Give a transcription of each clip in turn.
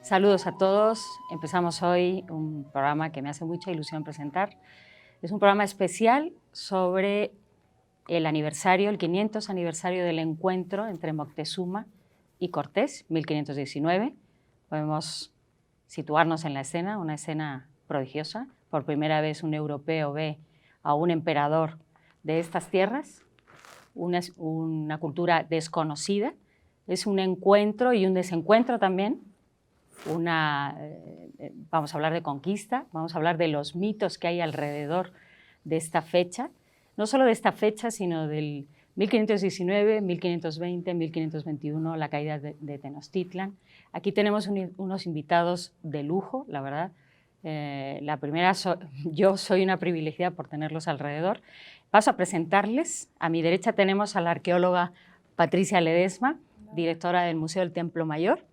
Saludos a todos. Empezamos hoy un programa que me hace mucha ilusión presentar. Es un programa especial sobre el aniversario, el 500 aniversario del encuentro entre Moctezuma y Cortés, 1519. Podemos situarnos en la escena, una escena prodigiosa. Por primera vez un europeo ve a un emperador de estas tierras, una cultura desconocida. Es un encuentro y un desencuentro también. Vamos a hablar de conquista, vamos a hablar de los mitos que hay alrededor de esta fecha, no solo de esta fecha, sino del 1519, 1520, 1521, la caída de Tenochtitlan. Aquí tenemos unos invitados de lujo, la verdad. La primera, yo soy una privilegiada por tenerlos alrededor. Paso a presentarles. A mi derecha tenemos a la arqueóloga Patricia Ledesma, directora del Museo del Templo Mayor.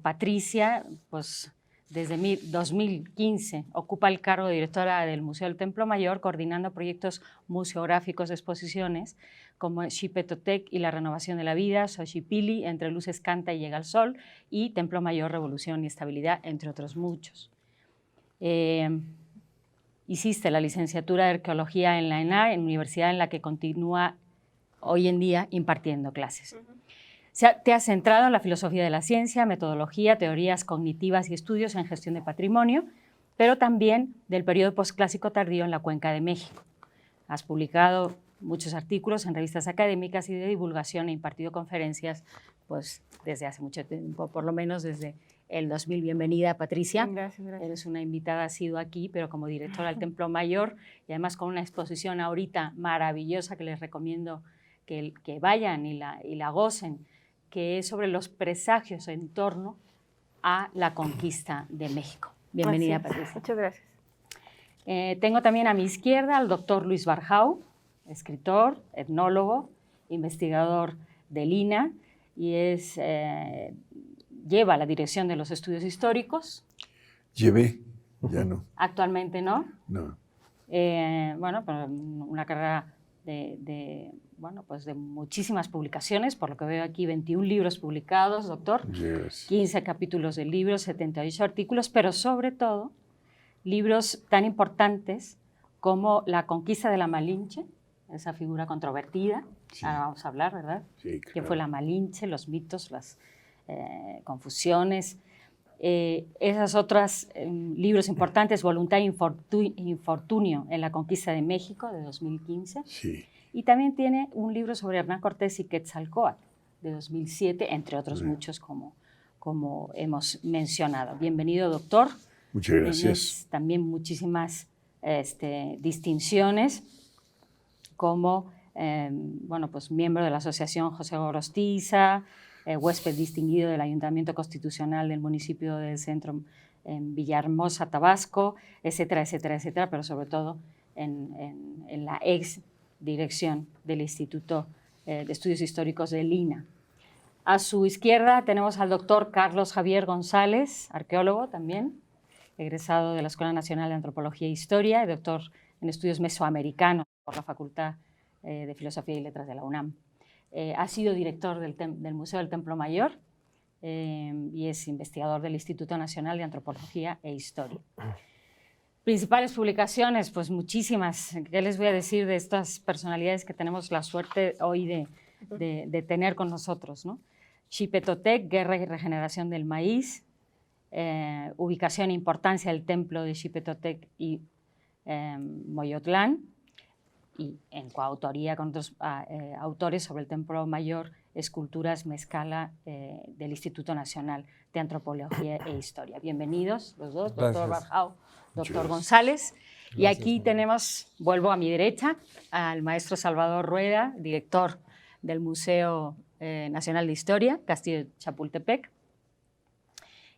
Patricia, pues desde 2015 ocupa el cargo de directora del Museo del Templo Mayor, coordinando proyectos museográficos de exposiciones como Xipetotec y la renovación de la vida, Xochipilli, Entre luces canta y llega el sol, y Templo Mayor, revolución y estabilidad, entre otros muchos. Hiciste la licenciatura de Arqueología en la ENAR, en universidad en la que continúa hoy en día impartiendo clases. Te has centrado en la filosofía de la ciencia, metodología, teorías cognitivas y estudios en gestión de patrimonio, pero también del periodo posclásico tardío en la Cuenca de México. Has publicado muchos artículos en revistas académicas y de divulgación e impartido conferencias pues, desde hace mucho tiempo, por lo menos desde el 2000. Bienvenida, Patricia. Gracias. Eres una invitada, has sido aquí, pero como directora del Templo Mayor y además con una exposición ahorita maravillosa que les recomiendo que vayan y la gocen, que es sobre los presagios en torno a la conquista de México. Bienvenida, Patricia. Muchas gracias. Tengo también a mi izquierda al doctor Luis Barjau, escritor, etnólogo, investigador del INAH, y lleva la dirección de los estudios históricos. Llevé, ya no. Actualmente no. No. Bueno, pero una carrera de muchísimas publicaciones, por lo que veo aquí 21 libros publicados, doctor, Yes. 15 capítulos de libros, 78 artículos, pero sobre todo libros tan importantes como La conquista de la Malinche, esa figura controvertida, Sí. ahora vamos a hablar, ¿verdad? Sí, claro. ¿Qué fue la Malinche? Los mitos, las confusiones. Esas otras libros importantes, Voluntad e Infortunio en la conquista de México, de 2015. Sí. Y también tiene un libro sobre Hernán Cortés y Quetzalcóatl, de 2007, entre otros muchos, como hemos mencionado. Bienvenido, doctor. Muchas gracias. Tienes también muchísimas distinciones, como pues, miembro de la Asociación José Gorostiza, huésped distinguido del Ayuntamiento Constitucional del municipio del Centro en Villahermosa, Tabasco, etcétera, etcétera, etcétera, pero sobre todo en la ex dirección del Instituto de Estudios Históricos del INAH. A su izquierda tenemos al doctor Carlos Javier González, arqueólogo también, egresado de la Escuela Nacional de Antropología e Historia y doctor en Estudios Mesoamericanos por la Facultad de Filosofía y Letras de la UNAM. Ha sido director del Museo del Templo Mayor y es investigador del Instituto Nacional de Antropología e Historia. Principales publicaciones, pues muchísimas. ¿Qué les voy a decir de estas personalidades que tenemos la suerte hoy de tener con nosotros, ¿no? Xipetotec, Guerra y Regeneración del Maíz, ubicación e importancia del templo de Xipetotec y Moyotlán, y en coautoría con otros autores sobre el Templo Mayor, esculturas Mezcala del Instituto Nacional de Antropología e Historia. Bienvenidos los dos, doctor Barjau, doctor González. Gracias, y aquí tenemos, vuelvo a mi derecha, al maestro Salvador Rueda, director del Museo Nacional de Historia, Castillo de Chapultepec.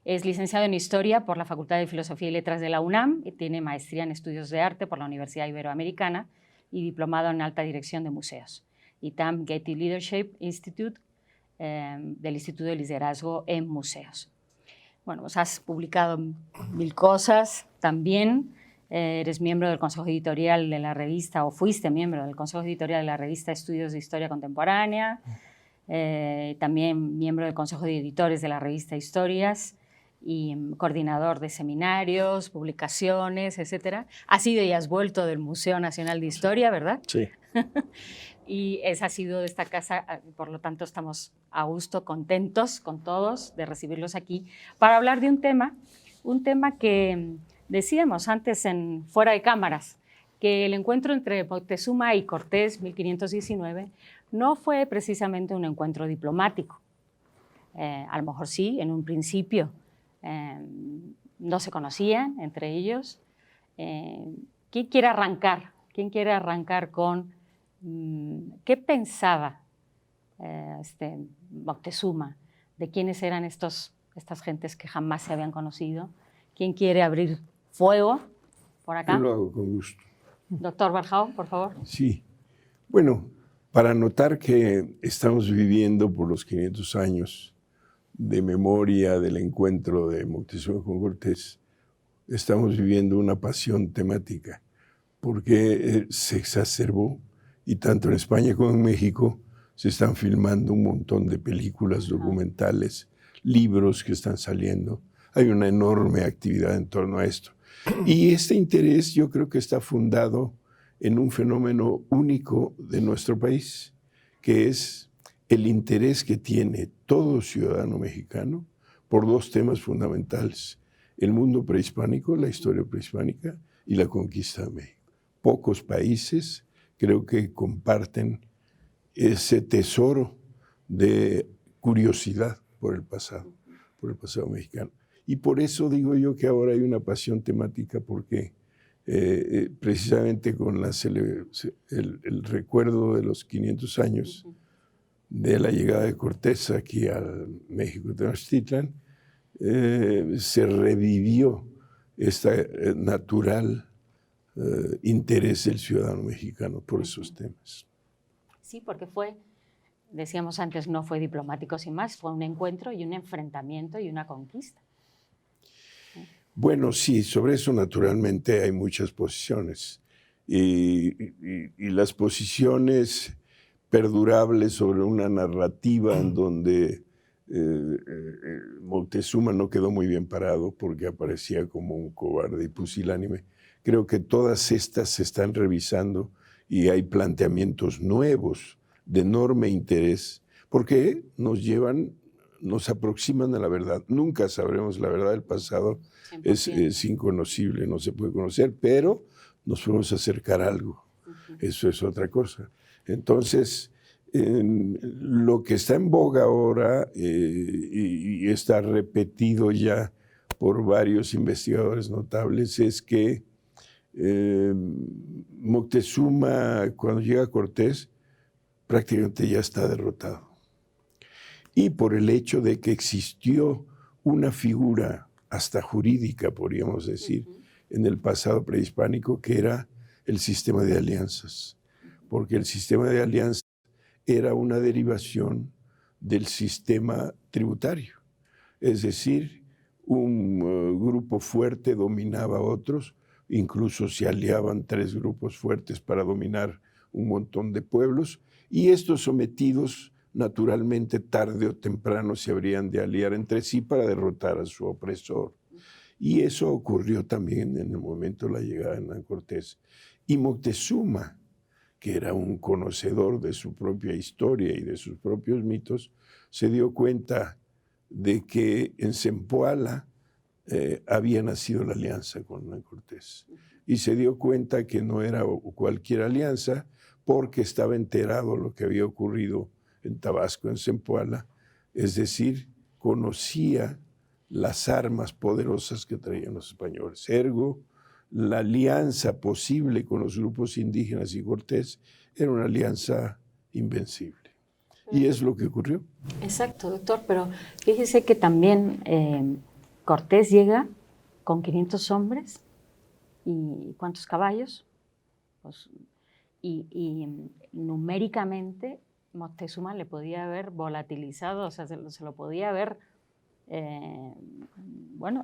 Es licenciado en Historia por la Facultad de Filosofía y Letras de la UNAM y tiene maestría en Estudios de Arte por la Universidad Iberoamericana y diplomado en Alta Dirección de Museos. ITAM Getty Leadership Institute, del Instituto de Liderazgo en Museos. Bueno, pues has publicado 1000 cosas también. Eres miembro del Consejo Editorial de la revista, o fuiste miembro del Consejo Editorial de la revista Estudios de Historia Contemporánea, también miembro del Consejo de Editores de la revista Historias, y coordinador de seminarios, publicaciones, etcétera. Has ido y has vuelto del Museo Nacional de Historia, ¿verdad? Sí. Y esa ha sido de esta casa, por lo tanto estamos a gusto, contentos con todos de recibirlos aquí para hablar de un tema que decíamos antes fuera de cámaras, que el encuentro entre Moctezuma y Cortés, 1519, no fue precisamente un encuentro diplomático. A lo mejor sí, en un principio no se conocían entre ellos. ¿Quién quiere arrancar? ¿Quién quiere arrancar con qué pensaba Moctezuma? ¿De quiénes eran estas gentes que jamás se habían conocido? ¿Quién quiere abrir fuego por acá? Yo lo hago con gusto. Doctor Barjao, por favor. Sí. Bueno, para notar que estamos viviendo por los 500 años de memoria del encuentro de Moctezuma con Cortés, estamos viviendo una pasión temática, porque se exacerbó, y tanto en España como en México se están filmando un montón de películas, documentales, libros que están saliendo. Hay una enorme actividad en torno a esto. Y este interés yo creo que está fundado en un fenómeno único de nuestro país, que es el interés que tiene todo ciudadano mexicano por dos temas fundamentales: el mundo prehispánico, la historia prehispánica, y la conquista de México. Pocos países creo que comparten ese tesoro de curiosidad por el pasado mexicano. Y por eso digo yo que ahora hay una pasión temática, porque precisamente con el recuerdo de los 500 años de la llegada de Cortés aquí al México Tenochtitlan, se revivió este natural interés del ciudadano mexicano por esos temas. Sí, porque decíamos antes, no fue diplomático sin más, fue un encuentro y un enfrentamiento y una conquista. Bueno, sí, sobre eso naturalmente hay muchas posiciones, y las posiciones perdurables sobre una narrativa en donde Moctezuma no quedó muy bien parado porque aparecía como un cobarde y pusilánime. Creo que todas estas se están revisando y hay planteamientos nuevos de enorme interés, porque nos aproximan a la verdad. Nunca sabremos la verdad del pasado, es inconocible, no se puede conocer, pero nos podemos acercar a algo. Eso es otra cosa. Entonces, lo que está en boga ahora y está repetido ya por varios investigadores notables es que Moctezuma, cuando llega Cortés, prácticamente ya está derrotado. Y por el hecho de que existió una figura hasta jurídica, podríamos decir, en el pasado prehispánico, que era el sistema de alianzas. Porque el sistema de alianzas era una derivación del sistema tributario. Es decir, un grupo fuerte dominaba a otros, incluso se aliaban tres grupos fuertes para dominar un montón de pueblos, y estos sometidos naturalmente tarde o temprano se habrían de aliar entre sí para derrotar a su opresor. Y eso ocurrió también en el momento de la llegada de Hernán Cortés. Y Moctezuma, que era un conocedor de su propia historia y de sus propios mitos, se dio cuenta de que en Zempoala había nacido la alianza con Hernán Cortés. Y se dio cuenta que no era cualquier alianza, porque estaba enterado de lo que había ocurrido en Tabasco, en Zempoala, es decir, conocía las armas poderosas que traían los españoles. Ergo, la alianza posible con los grupos indígenas y Cortés era una alianza invencible. Y es lo que ocurrió. Exacto, doctor, pero fíjese que también Cortés llega con 500 hombres y ¿cuántos caballos? Pues, y numéricamente Moctezuma le podía haber volatilizado, o sea, se lo podía haber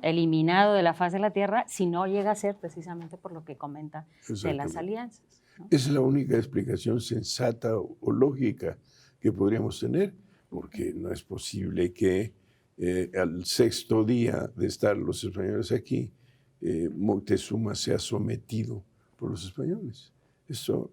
eliminado de la faz de la tierra si no llega a ser precisamente por lo que comenta de las alianzas, ¿no? Es la única explicación sensata o lógica que podríamos tener, porque no es posible que al sexto día de estar los españoles aquí, Moctezuma sea sometido por los españoles. Eso,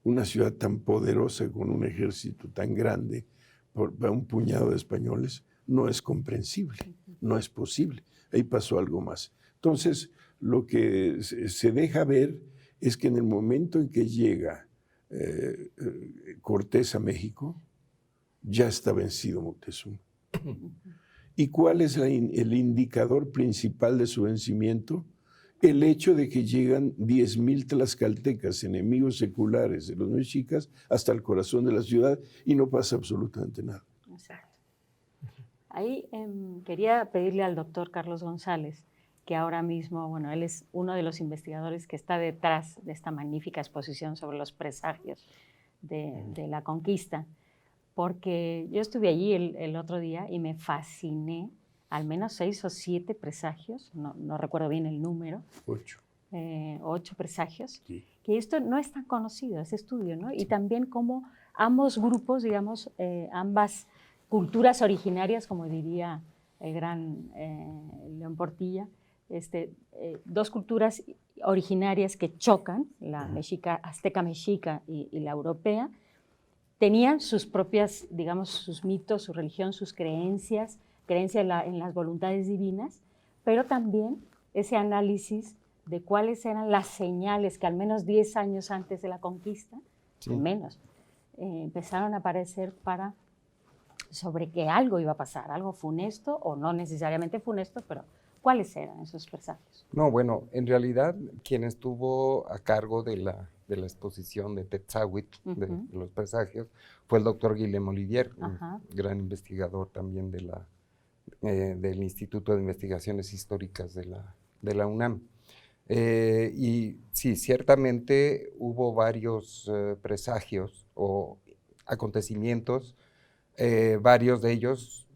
una ciudad tan poderosa con un ejército tan grande para un puñado de españoles, no es comprensible, no es posible. Ahí pasó algo más. Entonces, lo que se deja ver es que en el momento en que llega Cortés a México, ya está vencido Moctezuma. ¿Y cuál es el indicador principal de su vencimiento? El hecho de que llegan 10,000 tlaxcaltecas, enemigos seculares de los mexicas, hasta el corazón de la ciudad y no pasa absolutamente nada. Exacto. Ahí quería pedirle al doctor Carlos González, que ahora mismo, bueno, él es uno de los investigadores que está detrás de esta magnífica exposición sobre los presagios de la conquista, porque yo estuve allí el otro día y me fasciné, al menos 6 o 7 presagios, no recuerdo bien el número. 8. 8 presagios, Sí. Que esto no es tan conocido, ese estudio, ¿no? Sí. Y también como ambos grupos, digamos, ambas culturas originarias, como diría el gran León Portilla, dos culturas originarias que chocan, la mexica, azteca mexica y la europea, tenían sus propias, digamos, sus mitos, su religión, sus creencias en las voluntades divinas, pero también ese análisis de cuáles eran las señales que al menos 10 años antes de la conquista, sí, al menos, empezaron a aparecer sobre que algo iba a pasar, algo funesto o no necesariamente funesto, pero ¿cuáles eran esos presagios? No, bueno, en realidad quien estuvo a cargo de la exposición de Tetzahuitl, de los presagios, fue el doctor Guillermo Olivier, un gran investigador también del Instituto de Investigaciones Históricas de la UNAM. Y sí, ciertamente hubo varios presagios o acontecimientos, varios de ellos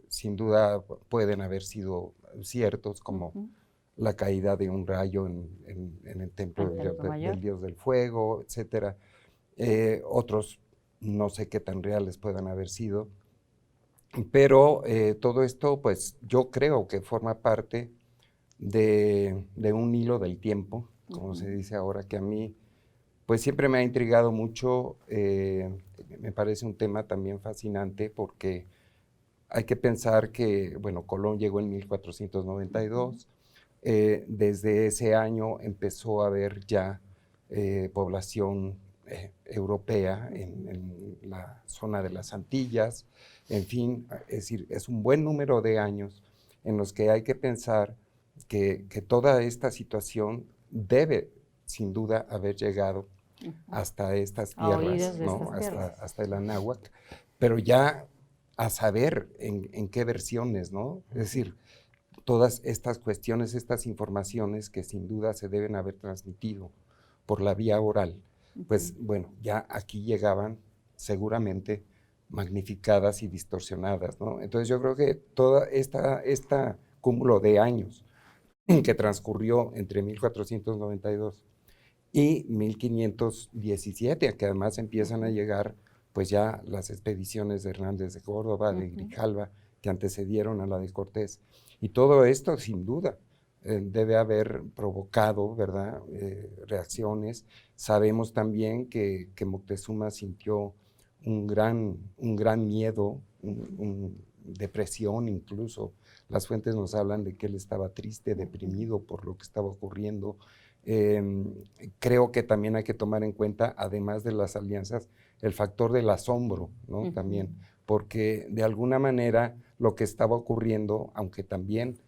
sin duda pueden haber sido ciertos, como la caída de un rayo en el templo del dios del fuego, etc. Otros no sé qué tan reales puedan haber sido, pero todo esto pues yo creo que forma parte de un hilo del tiempo, como se dice ahora, que a mí pues siempre me ha intrigado mucho. Me parece un tema también fascinante porque hay que pensar que, bueno, Colón llegó en 1492, desde ese año empezó a haber ya población europea en la zona de las Antillas, en fin, es decir, es un buen número de años en los que hay que pensar que toda esta situación debe, sin duda, haber llegado hasta estas tierras, ¿no? Hasta el Anáhuac, pero ya a saber en qué versiones, ¿no? Es decir, todas estas cuestiones, estas informaciones que sin duda se deben haber transmitido por la vía oral, pues bueno, ya aquí llegaban seguramente magnificadas y distorsionadas, ¿no? Entonces yo creo que toda esta cúmulo de años que transcurrió entre 1492 y 1517, que además empiezan a llegar pues ya las expediciones de Hernández de Córdoba, de Grijalva, que antecedieron a la de Cortés. Y todo esto, sin duda, debe haber provocado, ¿verdad?, reacciones. Sabemos también que Moctezuma sintió un gran miedo, depresión incluso. Las fuentes nos hablan de que él estaba triste, deprimido por lo que estaba ocurriendo. Creo que también hay que tomar en cuenta, además de las alianzas, el factor del asombro, ¿no? También, porque de alguna manera lo que estaba ocurriendo, aunque también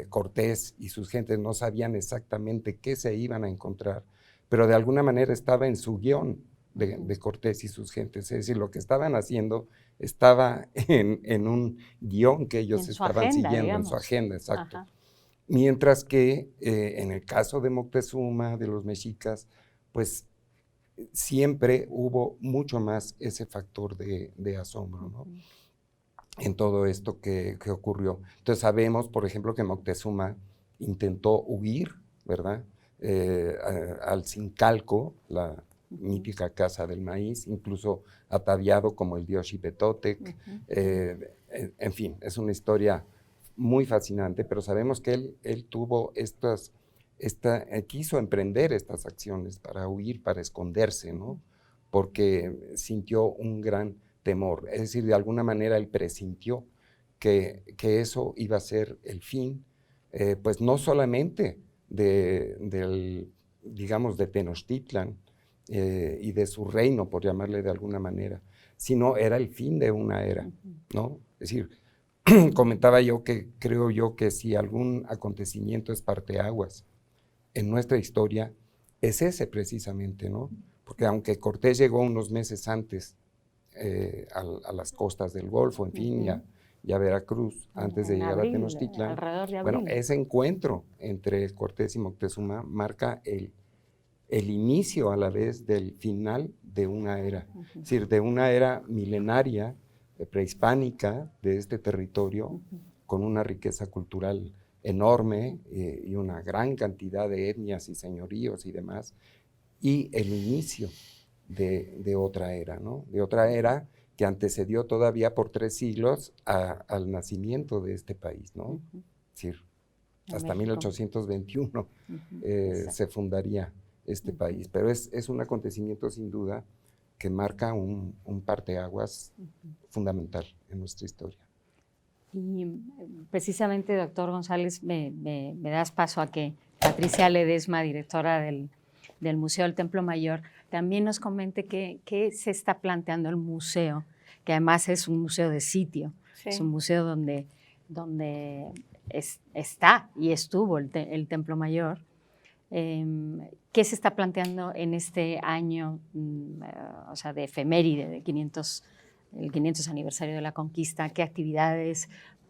Cortés y sus gentes no sabían exactamente qué se iban a encontrar, pero de alguna manera estaba en su guión de Cortés y sus gentes, es decir, lo que estaban haciendo estaba en un guión que ellos estaban siguiendo, digamos, en su agenda, exacto. Mientras que en el caso de Moctezuma, de los mexicas, pues siempre hubo mucho más ese factor de asombro, ¿no? En todo esto que ocurrió. Entonces sabemos, por ejemplo, que Moctezuma intentó huir, ¿verdad?, al Zincalco, la mítica casa del maíz, incluso ataviado como el dios Xipetotec, en fin, es una historia muy fascinante, pero sabemos que él tuvo quiso emprender estas acciones para huir, para esconderse, ¿no? Porque sintió un gran temor. Es decir, de alguna manera él presintió que eso iba a ser el fin, pues no solamente digamos, de Tenochtitlan y de su reino, por llamarle de alguna manera, sino era el fin de una era, ¿no? Es decir, comentaba yo que creo yo que si algún acontecimiento es parteaguas en nuestra historia, es ese precisamente, ¿no? Porque aunque Cortés llegó unos meses antes a las costas del Golfo, en fin, y a Veracruz, antes de llegar a Tenochtitlan, alrededor de abril. bueno, ese encuentro entre Cortés y Moctezuma marca el inicio a la vez del final de una era, es decir, de una era milenaria, prehispánica de este territorio, con una riqueza cultural enorme y una gran cantidad de etnias y señoríos y demás, y el inicio de otra era, ¿no? De otra era que antecedió todavía por 3 siglos al nacimiento de este país, ¿no? Es decir, hasta 1821 se fundaría este país, pero es un acontecimiento sin duda que marca un parteaguas fundamental en nuestra historia. Y precisamente, doctor González, me das paso a que Patricia Ledesma, directora del Museo del Templo Mayor, también nos comente qué se está planteando el museo, que además es un museo de sitio, es un museo donde está y estuvo el Templo Mayor. ¿Qué se está planteando en este año, o sea, de efeméride, el 500 aniversario de la conquista? ¿Qué actividades,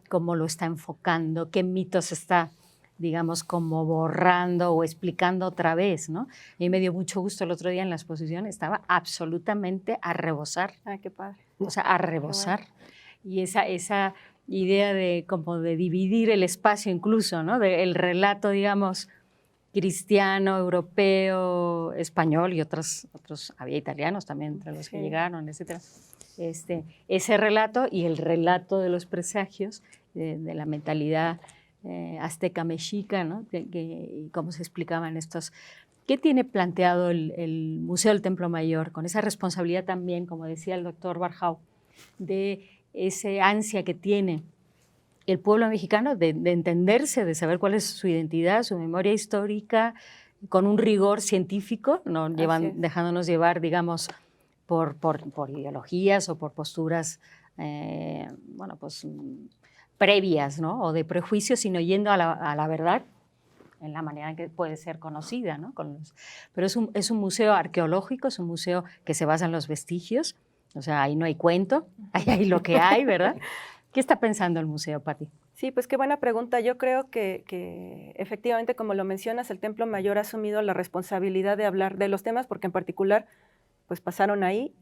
cómo lo está enfocando, qué mitos está, digamos, como borrando o explicando otra vez, ¿no? A mí me dio mucho gusto el otro día en la exposición, estaba absolutamente a rebosar. ¡Ay, qué padre! O sea, a rebosar. Bueno. Y esa idea de como de dividir el espacio incluso, ¿no? El relato, digamos, cristiano, europeo, español y otros había italianos también entre los que llegaron, etc. Ese relato y el relato de los presagios, de la mentalidad azteca mexica, ¿no? Cómo se explicaban estos. ¿Qué tiene planteado el Museo del Templo Mayor con esa responsabilidad también, como decía el doctor Barjau, de ese ansia que tiene el pueblo mexicano de entenderse, de saber cuál es su identidad, su memoria histórica, con un rigor científico, no dejándonos llevar, digamos, por ideologías o por posturas, bueno, pues previas, ¿no? O de prejuicios, sino yendo a la verdad en la manera en que puede ser conocida, ¿no? Pero es un museo arqueológico, es un museo que se basa en los vestigios, o sea, ahí no hay cuento, ahí lo que hay, ¿verdad? ¿Qué está pensando el museo, Pati? Sí, pues qué buena pregunta. Yo creo que efectivamente, como lo mencionas, el Templo Mayor ha asumido la responsabilidad de hablar de los temas, porque en particular, pues pasaron ahí,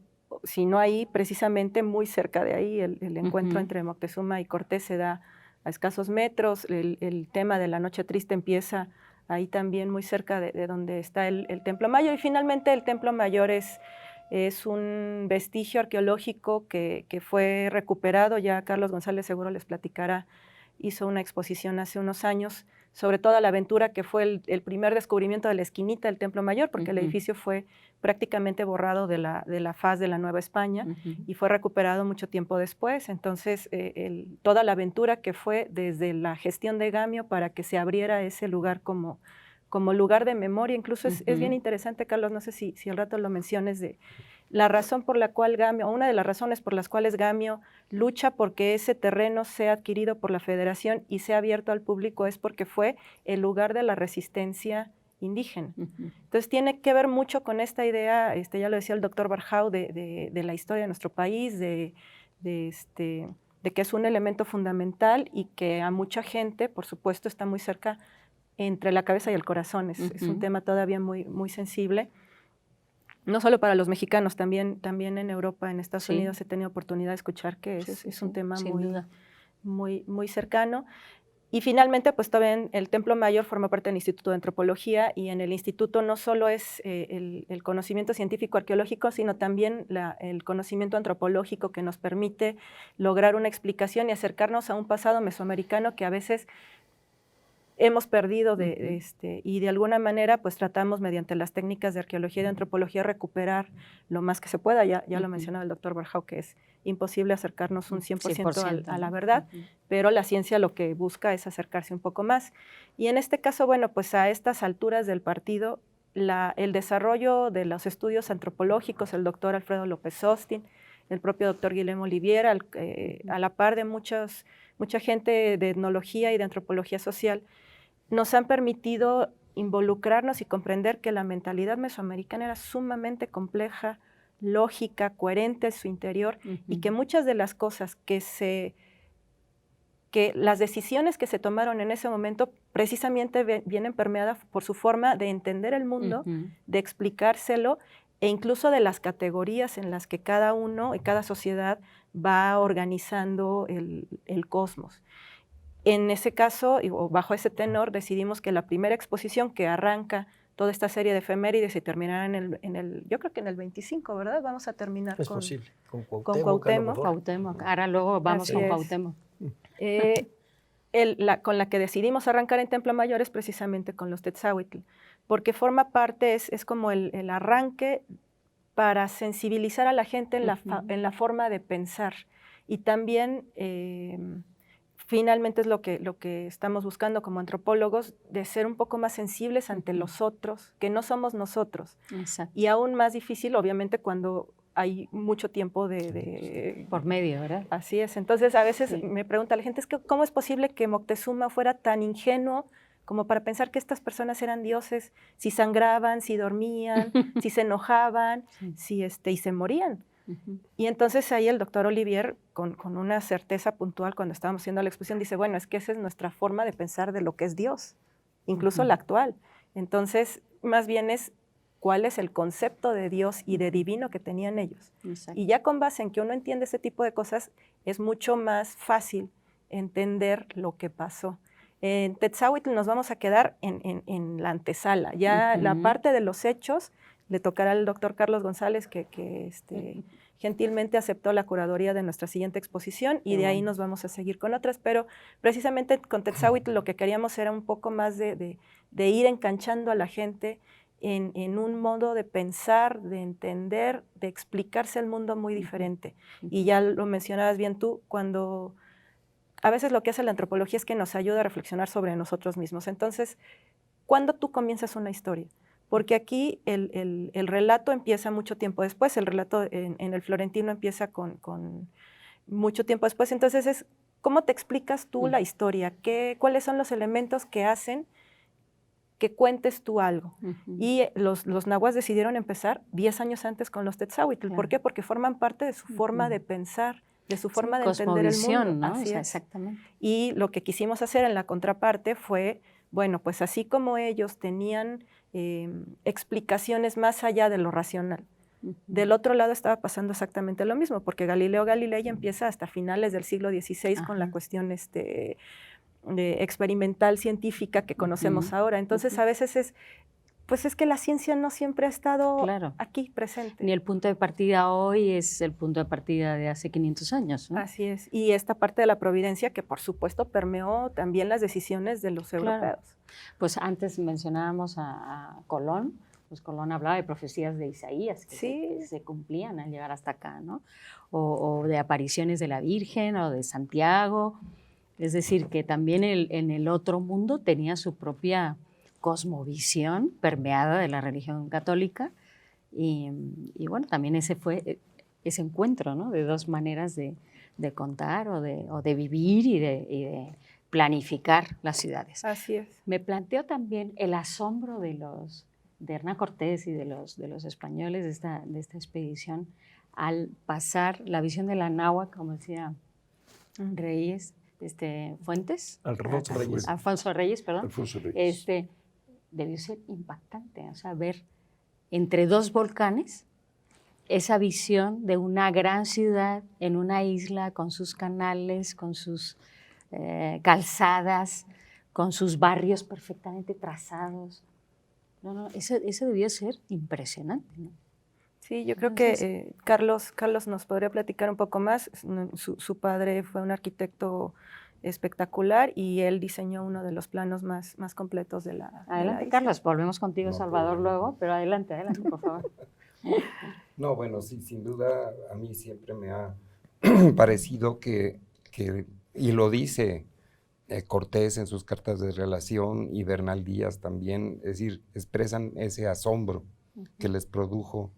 si no ahí, precisamente muy cerca de ahí, el encuentro entre Moctezuma y Cortés se da a escasos metros, el tema de la Noche Triste empieza ahí también muy cerca de donde está el Templo Mayor, y finalmente el Templo Mayor es un vestigio arqueológico que fue recuperado. Ya Carlos González seguro les platicará, hizo una exposición hace unos años sobre toda la aventura que fue el primer descubrimiento de la esquinita del Templo Mayor, porque el edificio fue prácticamente borrado de la faz de la Nueva España y fue recuperado mucho tiempo después. Entonces, toda la aventura que fue desde la gestión de Gamio para que se abriera ese lugar como lugar de memoria. Incluso es bien interesante, Carlos, no sé si al rato lo menciones, de la razón por la cual Gamio, una de las razones por las cuales Gamio lucha porque ese terreno sea adquirido por la Federación y sea abierto al público, es porque fue el lugar de la resistencia indígena. Entonces tiene que ver mucho con esta idea, ya lo decía el doctor Barjau, de la historia de nuestro país, de que es un elemento fundamental y que a mucha gente, por supuesto, está muy cerca entre la cabeza y el corazón. Es un tema todavía muy, muy sensible, no solo para los mexicanos, también en Europa, en Estados Unidos he tenido oportunidad de escuchar que es un tema muy, muy, muy cercano. Y finalmente, pues también el Templo Mayor forma parte del Instituto de Antropología, y en el instituto no solo es el conocimiento científico arqueológico, sino también el conocimiento antropológico que nos permite lograr una explicación y acercarnos a un pasado mesoamericano que a veces hemos perdido y de alguna manera pues tratamos mediante las técnicas de arqueología y de antropología recuperar lo más que se pueda. Ya lo mencionaba el doctor Barjau, que es imposible acercarnos un 100% a la verdad, pero la ciencia lo que busca es acercarse un poco más. Y en este caso, bueno, pues a estas alturas del partido, el desarrollo de los estudios antropológicos, el doctor Alfredo López Austin, el propio doctor Guillermo Olivier, a la par de mucha gente de etnología y de antropología social, nos han permitido involucrarnos y comprender que la mentalidad mesoamericana era sumamente compleja, lógica, coherente en su interior, y que muchas de las cosas que las decisiones que se tomaron en ese momento precisamente vienen permeadas por su forma de entender el mundo, de explicárselo, e incluso de las categorías en las que cada uno y cada sociedad va organizando el cosmos. En ese caso, o bajo ese tenor, decidimos que la primera exposición que arranca toda esta serie de efemérides y terminará yo creo que en el 25, ¿verdad? Vamos a terminar es con posible. Con Cuauhtémoc. Cuauhtémoc. Ahora luego vamos Así con es. Cuauhtémoc. Con la que decidimos arrancar en Templo Mayor es precisamente con los Tetzahuitl, porque forma parte, es como el arranque para sensibilizar a la gente en la forma de pensar. Y también, finalmente es lo que estamos buscando como antropólogos, de ser un poco más sensibles ante los otros, que no somos nosotros. Exacto. Y aún más difícil, obviamente, cuando hay mucho tiempo por medio, ¿verdad? Así es. Entonces, a veces me pregunta la gente, es que ¿cómo es posible que Moctezuma fuera tan ingenuo como para pensar que estas personas eran dioses, si sangraban, si dormían, si se enojaban, y se morían? Y entonces ahí el doctor Olivier, con una certeza puntual cuando estábamos haciendo la exposición, dice, bueno, es que esa es nuestra forma de pensar de lo que es Dios, incluso la actual. Entonces, más bien es cuál es el concepto de Dios y de divino que tenían ellos. Exacto. Y ya con base en que uno entiende ese tipo de cosas, es mucho más fácil entender lo que pasó. En Tetzahuitl nos vamos a quedar en la antesala. Ya la parte de los hechos le tocará al doctor Carlos González, que gentilmente aceptó la curaduría de nuestra siguiente exposición, y de ahí nos vamos a seguir con otras, pero precisamente con Tetzahuitl lo que queríamos era un poco más de ir enganchando a la gente en un modo de pensar, de entender, de explicarse el mundo muy diferente. Y ya lo mencionabas bien tú, cuando a veces lo que hace la antropología es que nos ayuda a reflexionar sobre nosotros mismos. Entonces, ¿cuándo tú comienzas una historia? Porque aquí el relato empieza mucho tiempo después, el relato en el Florentino empieza con mucho tiempo después. Entonces, es ¿cómo te explicas tú la historia? ¿Cuáles son los elementos que hacen que cuentes tú algo? Y los nahuas decidieron empezar 10 años antes con los Tetzahuitl. ¿Por qué? Porque forman parte de su forma de pensar, de su forma de entender el mundo. ¿no? Así o sea, es. Exactamente. Y lo que quisimos hacer en la contraparte fue, bueno, pues así como ellos tenían explicaciones más allá de lo racional, del otro lado estaba pasando exactamente lo mismo, porque Galileo Galilei empieza hasta finales del siglo XVI con la cuestión de experimental científica que conocemos ahora. Entonces, a veces es que la ciencia no siempre ha estado aquí presente. Ni el punto de partida hoy es el punto de partida de hace 500 años, ¿no? Así es. Y esta parte de la providencia que, por supuesto, permeó también las decisiones de los europeos. Pues antes mencionábamos a Colón. Pues Colón hablaba de profecías de Isaías que se cumplían al llegar hasta acá, ¿no? O de apariciones de la Virgen o de Santiago. Es decir, que también en el otro mundo tenía su propia cosmovisión permeada de la religión católica y bueno, también ese fue ese encuentro, ¿no? De dos maneras de contar o de vivir y de planificar las ciudades. Así es. Me planteo también el asombro de Hernán Cortés y de los españoles de esta expedición al pasar la visión de la náhuatl, como decía Reyes, Fuentes. Alfonso Reyes, perdón. Alfonso Reyes. Debió ser impactante, o sea, ver entre dos volcanes esa visión de una gran ciudad en una isla con sus canales, con sus calzadas, con sus barrios perfectamente trazados. Eso debió ser impresionante, ¿no? Sí, yo creo que Carlos nos podría platicar un poco más. Su padre fue un arquitecto espectacular y él diseñó uno de los planos más completos de la Adelante, isla. Carlos, volvemos contigo, No, Salvador, problema. luego, pero adelante, por favor. No, bueno, sí, sin duda a mí siempre me ha parecido que, y lo dice Cortés en sus cartas de relación y Bernal Díaz también, es decir, expresan ese asombro que les produjo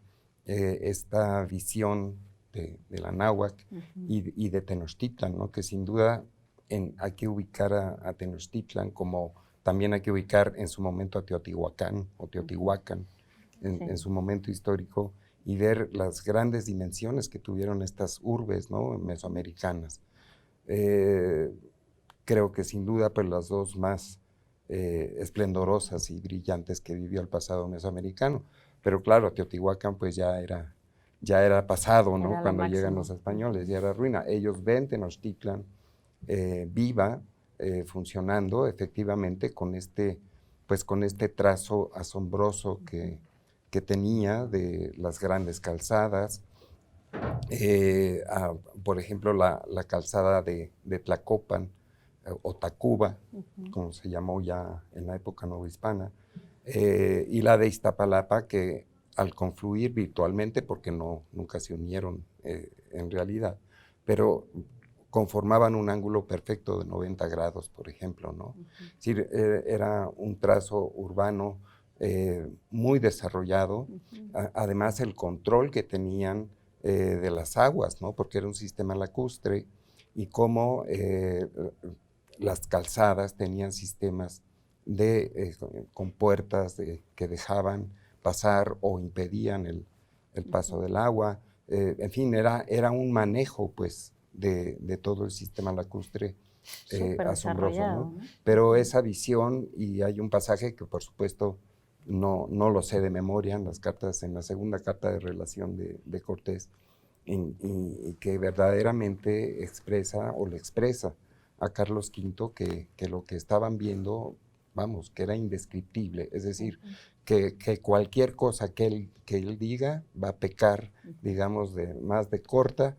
esta visión de la náhuatl y de Tenochtitlan, ¿no? Que sin duda hay que ubicar a Tenochtitlan como también hay que ubicar en su momento a Teotihuacán o Teotihuacán en su momento histórico y ver las grandes dimensiones que tuvieron estas urbes, ¿no? Mesoamericanas. Creo que sin duda pues las dos más esplendorosas y brillantes que vivió el pasado mesoamericano. Pero claro, Teotihuacán pues ya era pasado, ¿no? Cuando llegan los españoles, ya era ruina. Ellos ven Tenochtitlan viva, funcionando efectivamente con este trazo asombroso que tenía de las grandes calzadas. Por ejemplo, la calzada de Tlacopan, o Tacuba, como se llamó ya en la época novohispana, y la de Iztapalapa, que al confluir virtualmente, porque nunca se unieron en realidad, pero conformaban un ángulo perfecto de 90 grados, por ejemplo, ¿no? Es decir, era un trazo urbano muy desarrollado, además el control que tenían de las aguas, ¿no? Porque era un sistema lacustre, y cómo las calzadas tenían sistemas con puertas que dejaban pasar o impedían el paso del agua. En fin, era un manejo, pues, de todo el sistema lacustre asombroso, ¿no? Pero esa visión, y hay un pasaje que por supuesto no lo sé de memoria en la segunda carta de relación de Cortés, y que verdaderamente expresa o le expresa a Carlos V que lo que estaban viendo, vamos, que era indescriptible, es decir, que cualquier cosa que él diga va a pecar, digamos, más de corta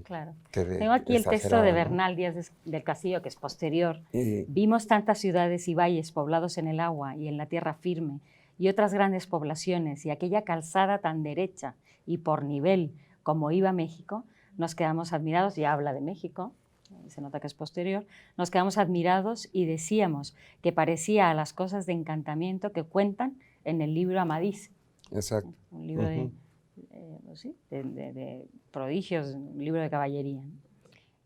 claro. que de Tengo aquí el texto de ¿no? Bernal Díaz del Castillo, que es posterior. Vimos tantas ciudades y valles poblados en el agua y en la tierra firme, y otras grandes poblaciones, y aquella calzada tan derecha y por nivel como iba México, nos quedamos admirados, ya habla de México, se nota que es posterior, nos quedamos admirados y decíamos que parecía a las cosas de encantamiento que cuentan en el libro Amadís. Exacto. Un libro de prodigios, un libro de caballería.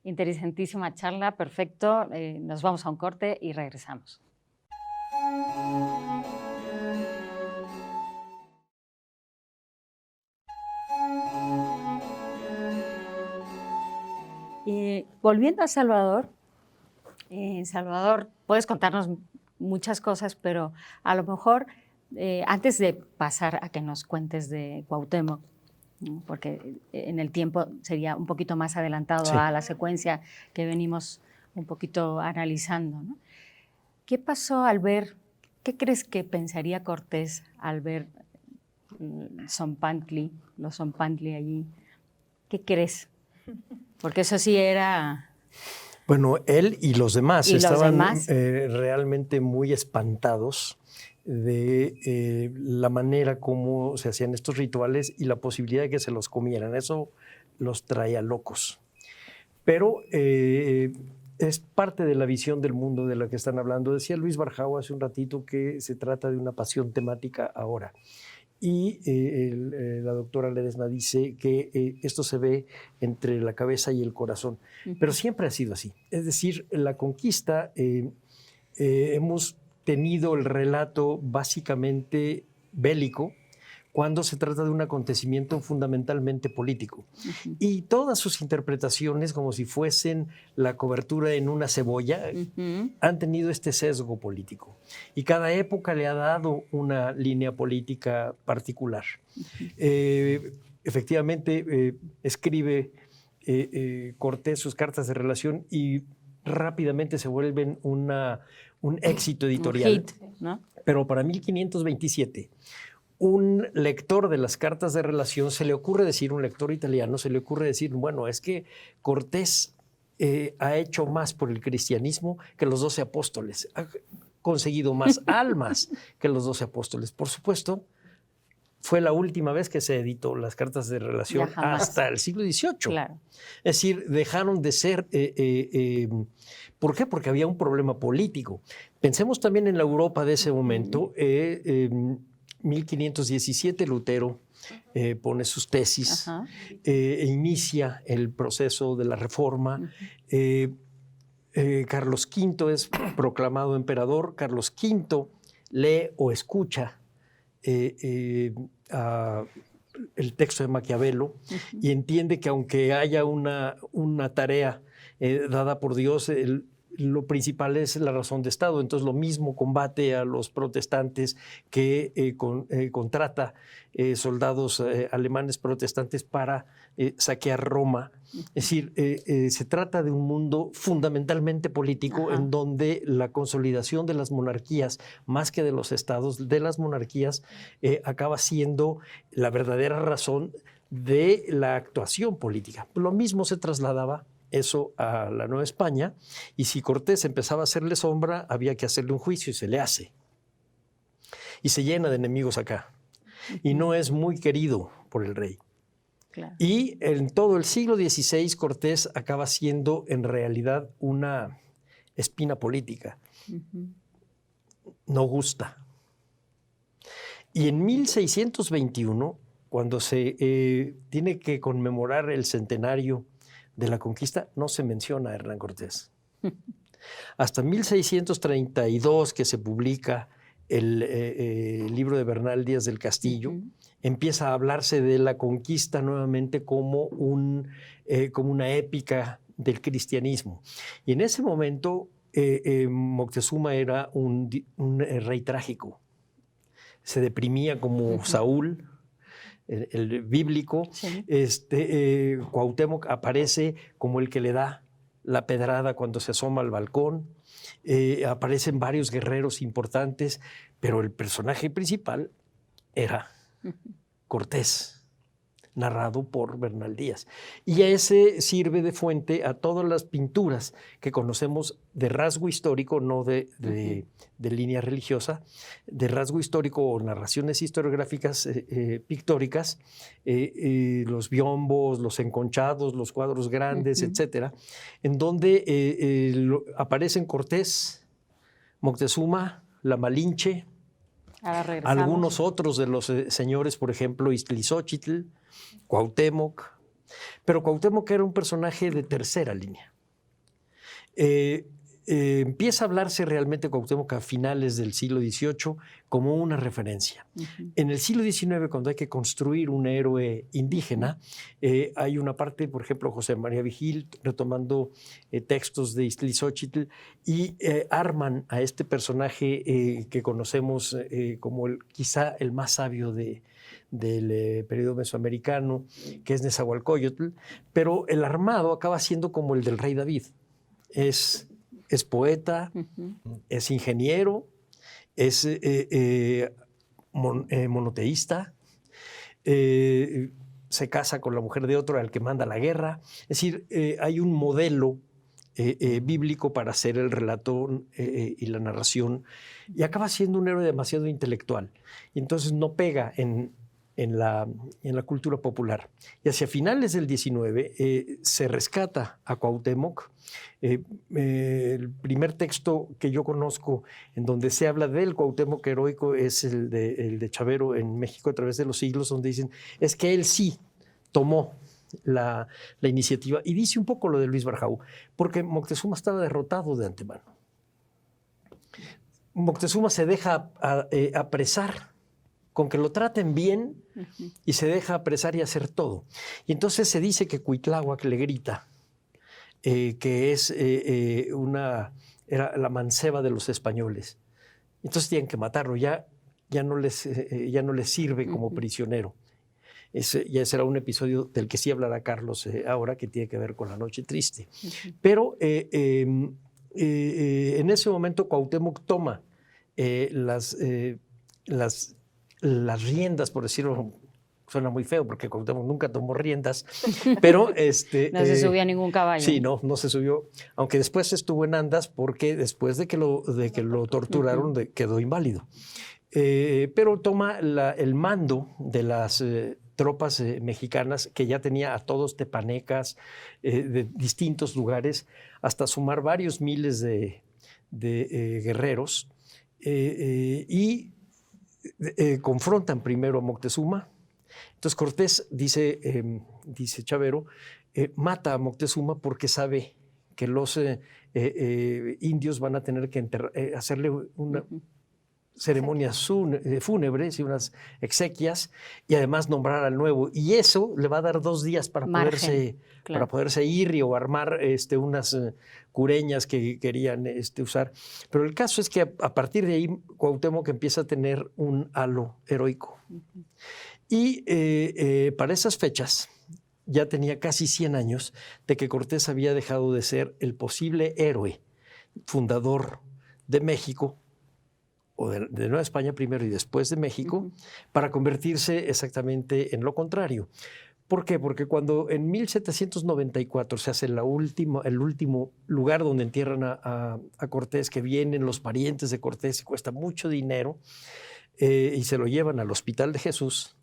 Interesantísima charla, perfecto. Nos vamos a un corte y regresamos. Volviendo a Salvador, Salvador, puedes contarnos muchas cosas, pero a lo mejor antes de pasar a que nos cuentes de Cuauhtémoc, ¿no? Porque en el tiempo sería un poquito más adelantado a la secuencia que venimos un poquito analizando, ¿no? ¿Qué pasó al ver, qué crees que pensaría Cortés al ver Zompantli, los Zompantli allí? ¿Qué crees? Porque eso sí era... Bueno, él y los demás estaban realmente muy espantados de la manera como se hacían estos rituales y la posibilidad de que se los comieran. Eso los traía locos. Pero es parte de la visión del mundo de la que están hablando. Decía Luis Barjau hace un ratito que se trata de una pasión temática ahora. Y la doctora Ledesma dice que esto se ve entre la cabeza y el corazón. Pero siempre ha sido así. Es decir, la conquista, hemos tenido el relato básicamente bélico cuando se trata de un acontecimiento fundamentalmente político. Y todas sus interpretaciones, como si fuesen la cobertura en una cebolla, han tenido este sesgo político. Y cada época le ha dado una línea política particular. Efectivamente, escribe Cortés sus cartas de relación y rápidamente se vuelven un éxito editorial. Un hit, ¿no? Pero para 1527, un lector de las cartas de relación un lector italiano, se le ocurre decir, bueno, es que Cortés ha hecho más por el cristianismo que los 12 apóstoles, ha conseguido más almas que los 12 apóstoles. Por supuesto, fue la última vez que se editó las cartas de relación hasta el siglo XVIII. Claro. Es decir, dejaron de ser... ¿Por qué? Porque había un problema político. Pensemos también en la Europa de ese momento. 1517, Lutero pone sus tesis e inicia el proceso de la Reforma. Carlos V es proclamado emperador. Carlos V lee o escucha el texto de Maquiavelo y entiende que aunque haya una tarea dada por Dios, lo principal es la razón de Estado. Entonces lo mismo combate a los protestantes que contrata soldados alemanes protestantes para saquear Roma. Es decir, se trata de un mundo fundamentalmente político en donde la consolidación de las monarquías, más que de los estados, de las monarquías, acaba siendo la verdadera razón de la actuación política. Lo mismo se trasladaba eso a la Nueva España, y si Cortés empezaba a hacerle sombra, había que hacerle un juicio, y se le hace. Y se llena de enemigos acá. Y no es muy querido por el rey. Claro. Y en todo el siglo XVI, Cortés acaba siendo en realidad una espina política. No gusta. Y en 1621, cuando se tiene que conmemorar el centenario de la conquista, no se menciona a Hernán Cortés. Hasta 1632, que se publica el libro de Bernal Díaz del Castillo, empieza a hablarse de la conquista nuevamente como una épica del cristianismo. Y en ese momento Moctezuma era un rey trágico. Se deprimía como Saúl, el bíblico. Sí. Cuauhtémoc aparece como el que le da la pedrada cuando se asoma al balcón. Aparecen varios guerreros importantes, pero el personaje principal era Cortés, narrado por Bernal Díaz. Y ese sirve de fuente a todas las pinturas que conocemos de rasgo histórico, no de línea religiosa, de rasgo histórico o narraciones historiográficas pictóricas, los biombos, los enconchados, los cuadros grandes, etcétera, en donde aparecen Cortés, Moctezuma, la Malinche, algunos otros de los señores, por ejemplo, Iztlizóchitl, Cuauhtémoc, pero Cuauhtémoc era un personaje de tercera línea. Empieza a hablarse realmente Cuauhtémoc a finales del siglo XVIII como una referencia. En el siglo XIX, cuando hay que construir un héroe indígena, hay una parte, por ejemplo, José María Vigil, retomando textos de Iztlizóchitl, y arman a este personaje que conocemos como quizá el más sabio del periodo mesoamericano, que es Nezahualcóyotl, pero el armado acaba siendo como el del rey David. Es poeta, es ingeniero, es monoteísta, se casa con la mujer de otro al que manda la guerra. Es decir, hay un modelo bíblico para hacer el relato y la narración, y acaba siendo un héroe demasiado intelectual. Y entonces no pega en la cultura popular. Y hacia finales del XIX se rescata a Cuauhtémoc. El primer texto que yo conozco en donde se habla del Cuauhtémoc heroico es el de Chavero en México a través de los siglos, donde dicen es que él sí tomó la iniciativa, y dice un poco lo de Luis Barjau, porque Moctezuma estaba derrotado de antemano. Moctezuma se deja apresar con que lo traten bien, y se deja apresar y hacer todo. Y entonces se dice que Cuitláhuac le grita que era la manceba de los españoles. Entonces tienen que matarlo, ya no les sirve como prisionero. Ya será un episodio del que sí hablará Carlos ahora, que tiene que ver con La Noche Triste. Pero en ese momento Cuauhtémoc toma las riendas, por decirlo, suena muy feo porque Cuauhtémoc nunca tomó riendas, pero... no se subió a ningún caballo. Sí, no se subió, aunque después estuvo en andas porque después de que lo torturaron quedó inválido. Pero toma el mando de las tropas mexicanas, que ya tenía a todos tepanecas de distintos lugares, hasta sumar varios miles de guerreros, y confrontan primero a Moctezuma. Entonces Cortés, dice Chavero, mata a Moctezuma porque sabe que los indios van a tener que hacerle una ceremonias fúnebres y unas exequias, y además nombrar al nuevo. Y eso le va a dar 2 días para poderse ir o armar unas cureñas que querían usar. Pero el caso es que a partir de ahí Cuauhtémoc empieza a tener un halo heroico. Y para esas fechas ya tenía casi 100 años de que Cortés había dejado de ser el posible héroe fundador de México, o de Nueva España primero y después de México, para convertirse exactamente en lo contrario. ¿Por qué? Porque cuando en 1794 se hace el último lugar donde entierran a Cortés, que vienen los parientes de Cortés y cuesta mucho dinero, y se lo llevan al Hospital de Jesús,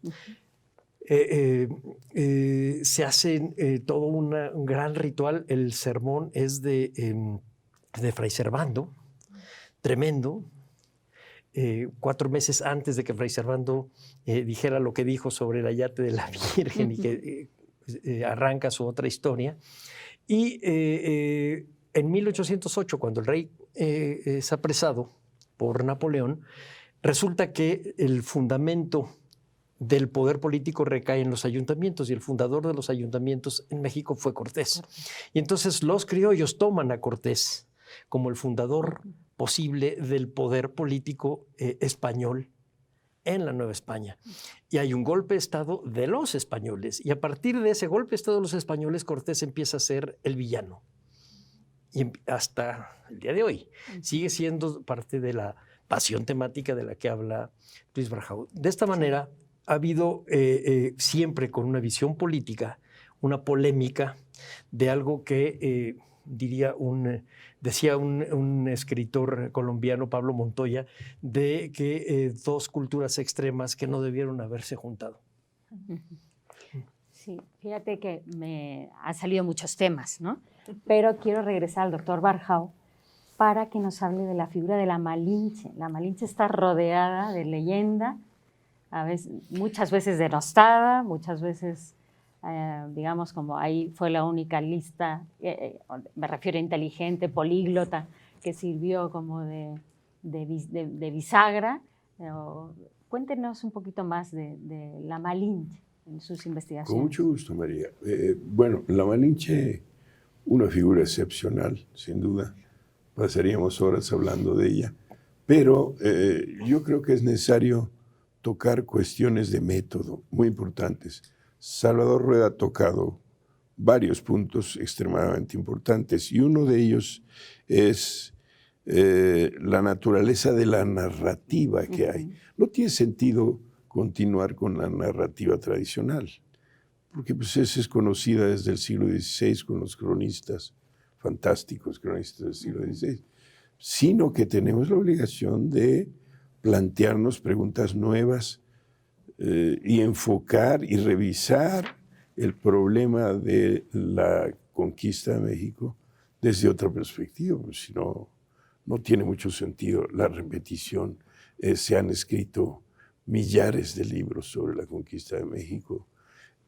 se hace todo un gran ritual. El sermón es de Fray Servando, tremendo. 4 meses antes de que Fray Servando dijera lo que dijo sobre el ayate de la Virgen y que arranca su otra historia. Y en 1808, cuando el rey es apresado por Napoleón, resulta que el fundamento del poder político recae en los ayuntamientos, y el fundador de los ayuntamientos en México fue Cortés. Y entonces los criollos toman a Cortés como el fundador posible del poder político español en la Nueva España. Y hay un golpe de Estado de los españoles, y a partir de ese golpe de Estado de los españoles, Cortés empieza a ser el villano. Y hasta el día de hoy sigue siendo parte de la pasión temática de la que habla Luis Barjau. De esta manera ha habido siempre, con una visión política, una polémica de algo que decía un escritor colombiano, Pablo Montoya, de que 2 culturas extremas que no debieron haberse juntado. Sí, fíjate que me han salido muchos temas, ¿no? Pero quiero regresar al doctor Barjau para que nos hable de la figura de la Malinche. La Malinche está rodeada de leyenda, muchas veces denostada, muchas veces, digamos, como ahí fue la única lista, me refiero a inteligente, políglota, que sirvió como de bisagra. Cuéntenos un poquito más de la Malinche en sus investigaciones. Con mucho gusto, María. Bueno, la Malinche, una figura excepcional, sin duda. Pasaríamos horas hablando de ella. Pero yo creo que es necesario tocar cuestiones de método muy importantes. Salvador Rueda ha tocado varios puntos extremadamente importantes, y uno de ellos es la naturaleza de la narrativa que hay. No tiene sentido continuar con la narrativa tradicional, porque pues esa es conocida desde el siglo XVI con los cronistas, fantásticos cronistas del siglo XVI, sino que tenemos la obligación de plantearnos preguntas nuevas y enfocar y revisar el problema de la conquista de México desde otra perspectiva, pues, si no, no tiene mucho sentido la repetición. Se han escrito millares de libros sobre la conquista de México,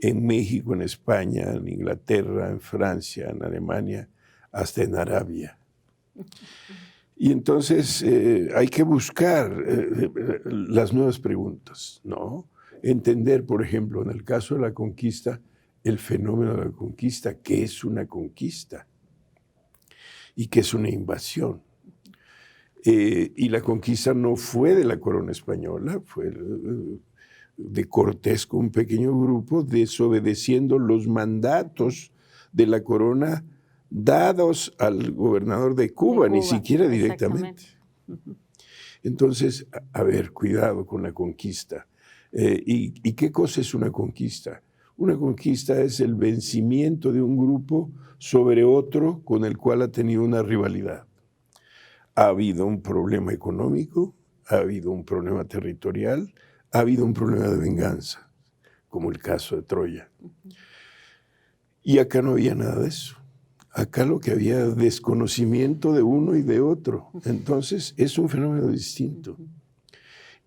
en España, en Inglaterra, en Francia, en Alemania, hasta en Arabia. Y entonces hay que buscar las nuevas preguntas, ¿no? Entender, por ejemplo, en el caso de la conquista, el fenómeno de la conquista, qué es una conquista y qué es una invasión. Y la conquista no fue de la corona española, fue de Cortés con un pequeño grupo, desobedeciendo los mandatos de la corona dados al gobernador de Cuba, ni siquiera directamente. Entonces, a ver, cuidado con la conquista. ¿Y qué cosa es una conquista? Una conquista es el vencimiento de un grupo sobre otro con el cual ha tenido una rivalidad. Ha habido un problema económico, ha habido un problema territorial, ha habido un problema de venganza, como el caso de Troya. Y acá no había nada de eso. Acá lo que había era desconocimiento de uno y de otro. Entonces, es un fenómeno distinto.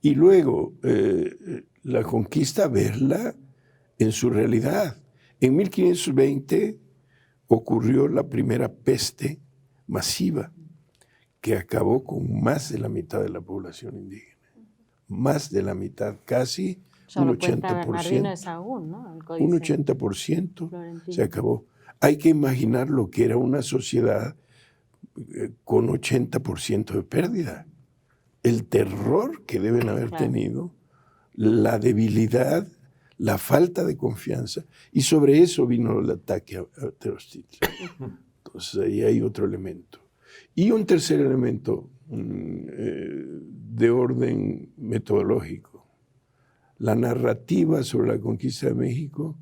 Y luego, la conquista, verla en su realidad. En 1520 ocurrió la primera peste masiva que acabó con más de la mitad de la población indígena. Más de la mitad, casi un 80%. De Sahagún, ¿no? Un 80% se acabó. Hay que imaginar lo que era una sociedad con 80% de pérdida. El terror que deben haber tenido, la debilidad, la falta de confianza, y sobre eso vino el ataque a Tenochtitlan. Entonces ahí hay otro elemento. Y un tercer elemento de orden metodológico. La narrativa sobre la conquista de México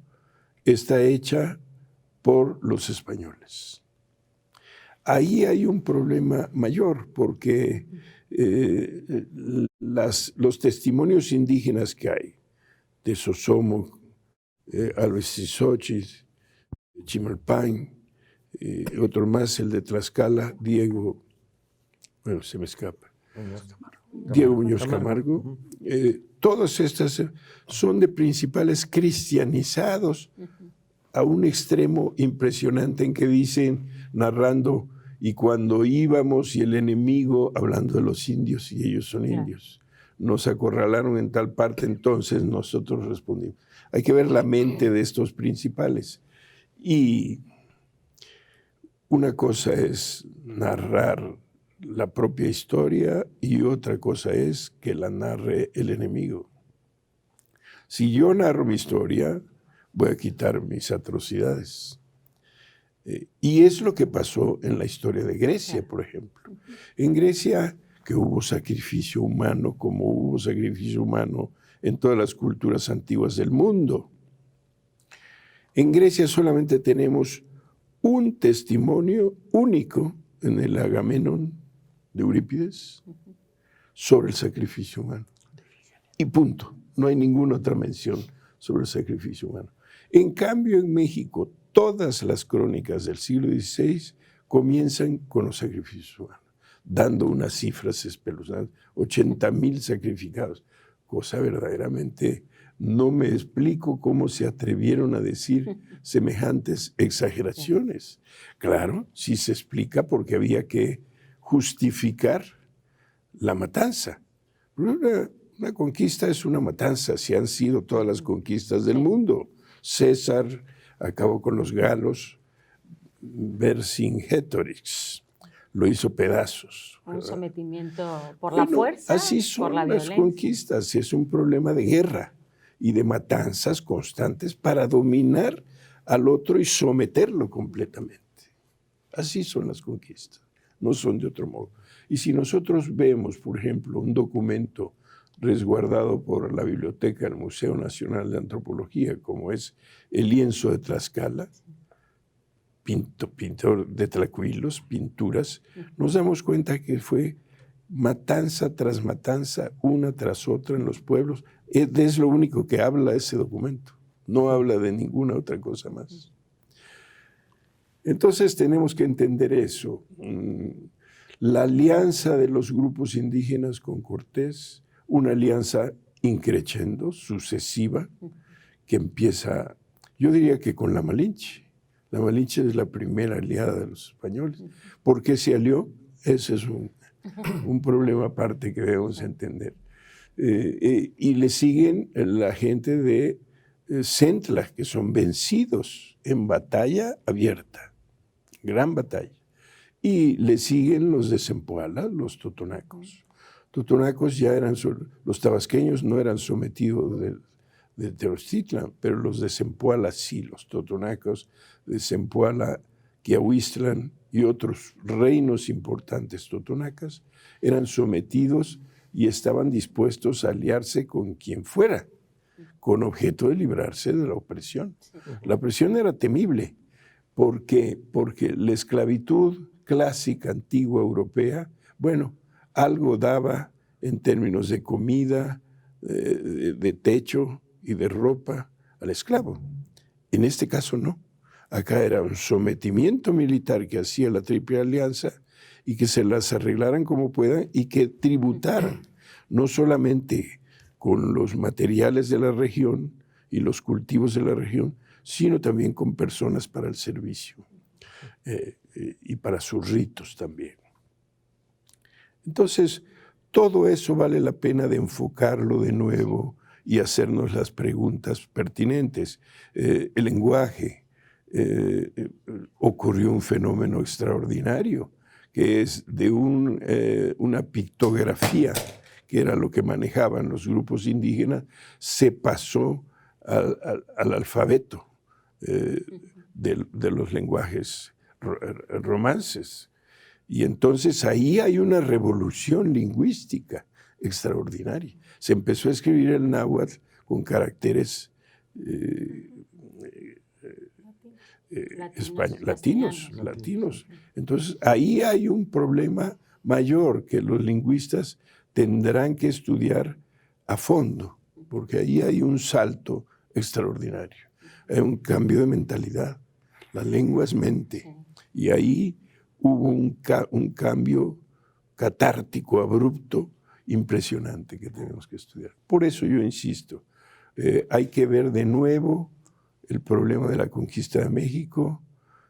está hecha por los españoles. Ahí hay un problema mayor porque los testimonios indígenas que hay, de Sosomo, Alvesisochis, Chimalpán, otro más, el de Tlaxcala, Diego, bueno, se me escapa, Diego Muñoz Camargo, todas estas son de principales cristianizados a un extremo impresionante en que dicen, narrando, y cuando íbamos y el enemigo, hablando de los indios, y ellos son indios, nos acorralaron en tal parte, entonces nosotros respondimos. Hay que ver la mente de estos principales. Y una cosa es narrar la propia historia y otra cosa es que la narre el enemigo. Si yo narro mi historia, voy a quitar mis atrocidades. Y es lo que pasó en la historia de Grecia, por ejemplo. En Grecia, que hubo sacrificio humano, como hubo sacrificio humano en todas las culturas antiguas del mundo. En Grecia solamente tenemos un testimonio único en el Agamenón de Eurípides sobre el sacrificio humano. Y punto. No hay ninguna otra mención sobre el sacrificio humano. En cambio, en México, todas las crónicas del siglo XVI comienzan con los sacrificios humanos, dando unas cifras espeluznantes, 80,000 sacrificados, cosa verdaderamente, no me explico cómo se atrevieron a decir semejantes exageraciones. Claro, sí se explica porque había que justificar la matanza. Una conquista es una matanza, así han sido todas las conquistas del mundo. César acabó con los galos, Vercingetorix lo hizo pedazos. Un sometimiento por la fuerza, así son por la las violencia. conquistas, es un problema de guerra y de matanzas constantes para dominar al otro y someterlo completamente. Así son las conquistas, no son de otro modo. Y si nosotros vemos, por ejemplo, un documento resguardado por la biblioteca del Museo Nacional de Antropología, como es el lienzo de Tlaxcala, pintor de tlacuilos, pinturas, nos damos cuenta que fue matanza tras matanza, una tras otra en los pueblos. Es lo único que habla ese documento, no habla de ninguna otra cosa más. Entonces tenemos que entender eso. La alianza de los grupos indígenas con Cortés, una alianza increciendo, sucesiva, que empieza, yo diría que con la Malinche. La Malinche es la primera aliada de los españoles. ¿Por qué se alió? Ese es un problema aparte que debemos entender. Y le siguen la gente de Centla, que son vencidos en batalla abierta, gran batalla. Y le siguen los de Zempoala, los totonacos. Totonacos ya eran, los tabasqueños no eran sometidos de Tenochtitlan, pero los de Zempoala sí, los totonacos de Zempoala, que Ahuiztlán y otros reinos importantes totonacas eran sometidos y estaban dispuestos a aliarse con quien fuera, con objeto de librarse de la opresión. La opresión era temible, porque la esclavitud clásica, antigua, europea, bueno, algo daba en términos de comida, de techo y de ropa al esclavo. En este caso no. Acá era un sometimiento militar que hacía la Triple Alianza y que se las arreglaran como puedan y que tributaran, no solamente con los materiales de la región y los cultivos de la región, sino también con personas para el servicio y para sus ritos también. Entonces, todo eso vale la pena de enfocarlo de nuevo y hacernos las preguntas pertinentes. El lenguaje, ocurrió un fenómeno extraordinario, que es de una pictografía, que era lo que manejaban los grupos indígenas, se pasó al alfabeto de los lenguajes romances. Y entonces ahí hay una revolución lingüística extraordinaria. Se empezó a escribir el náhuatl con caracteres latinos. Entonces ahí hay un problema mayor que los lingüistas tendrán que estudiar a fondo, porque ahí hay un salto extraordinario, hay un cambio de mentalidad. La lengua es mente, y ahí hubo un cambio catártico, abrupto, impresionante que tenemos que estudiar. Por eso yo insisto, hay que ver de nuevo el problema de la conquista de México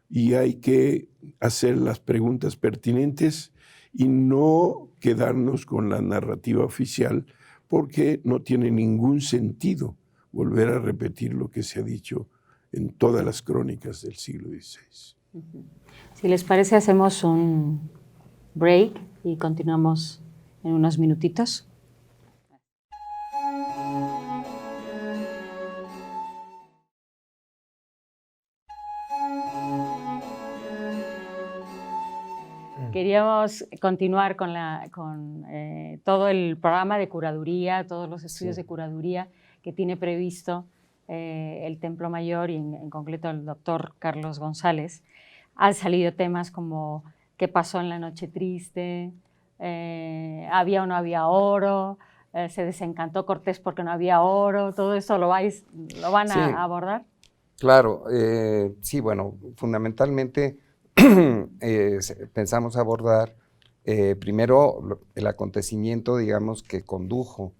y hay que hacer las preguntas pertinentes y no quedarnos con la narrativa oficial, porque no tiene ningún sentido volver a repetir lo que se ha dicho en todas las crónicas del siglo XVI. Si les parece, hacemos un break y continuamos en unos minutitos. Queríamos continuar con todo el programa de curaduría, todos los estudios de curaduría que tiene previsto el Templo Mayor y en concreto el doctor Carlos González. Han salido temas como qué pasó en la Noche Triste, había o no había oro, se desencantó Cortés porque no había oro, todo eso lo van a abordar. Claro, sí, bueno, fundamentalmente pensamos abordar primero el acontecimiento, digamos, que condujo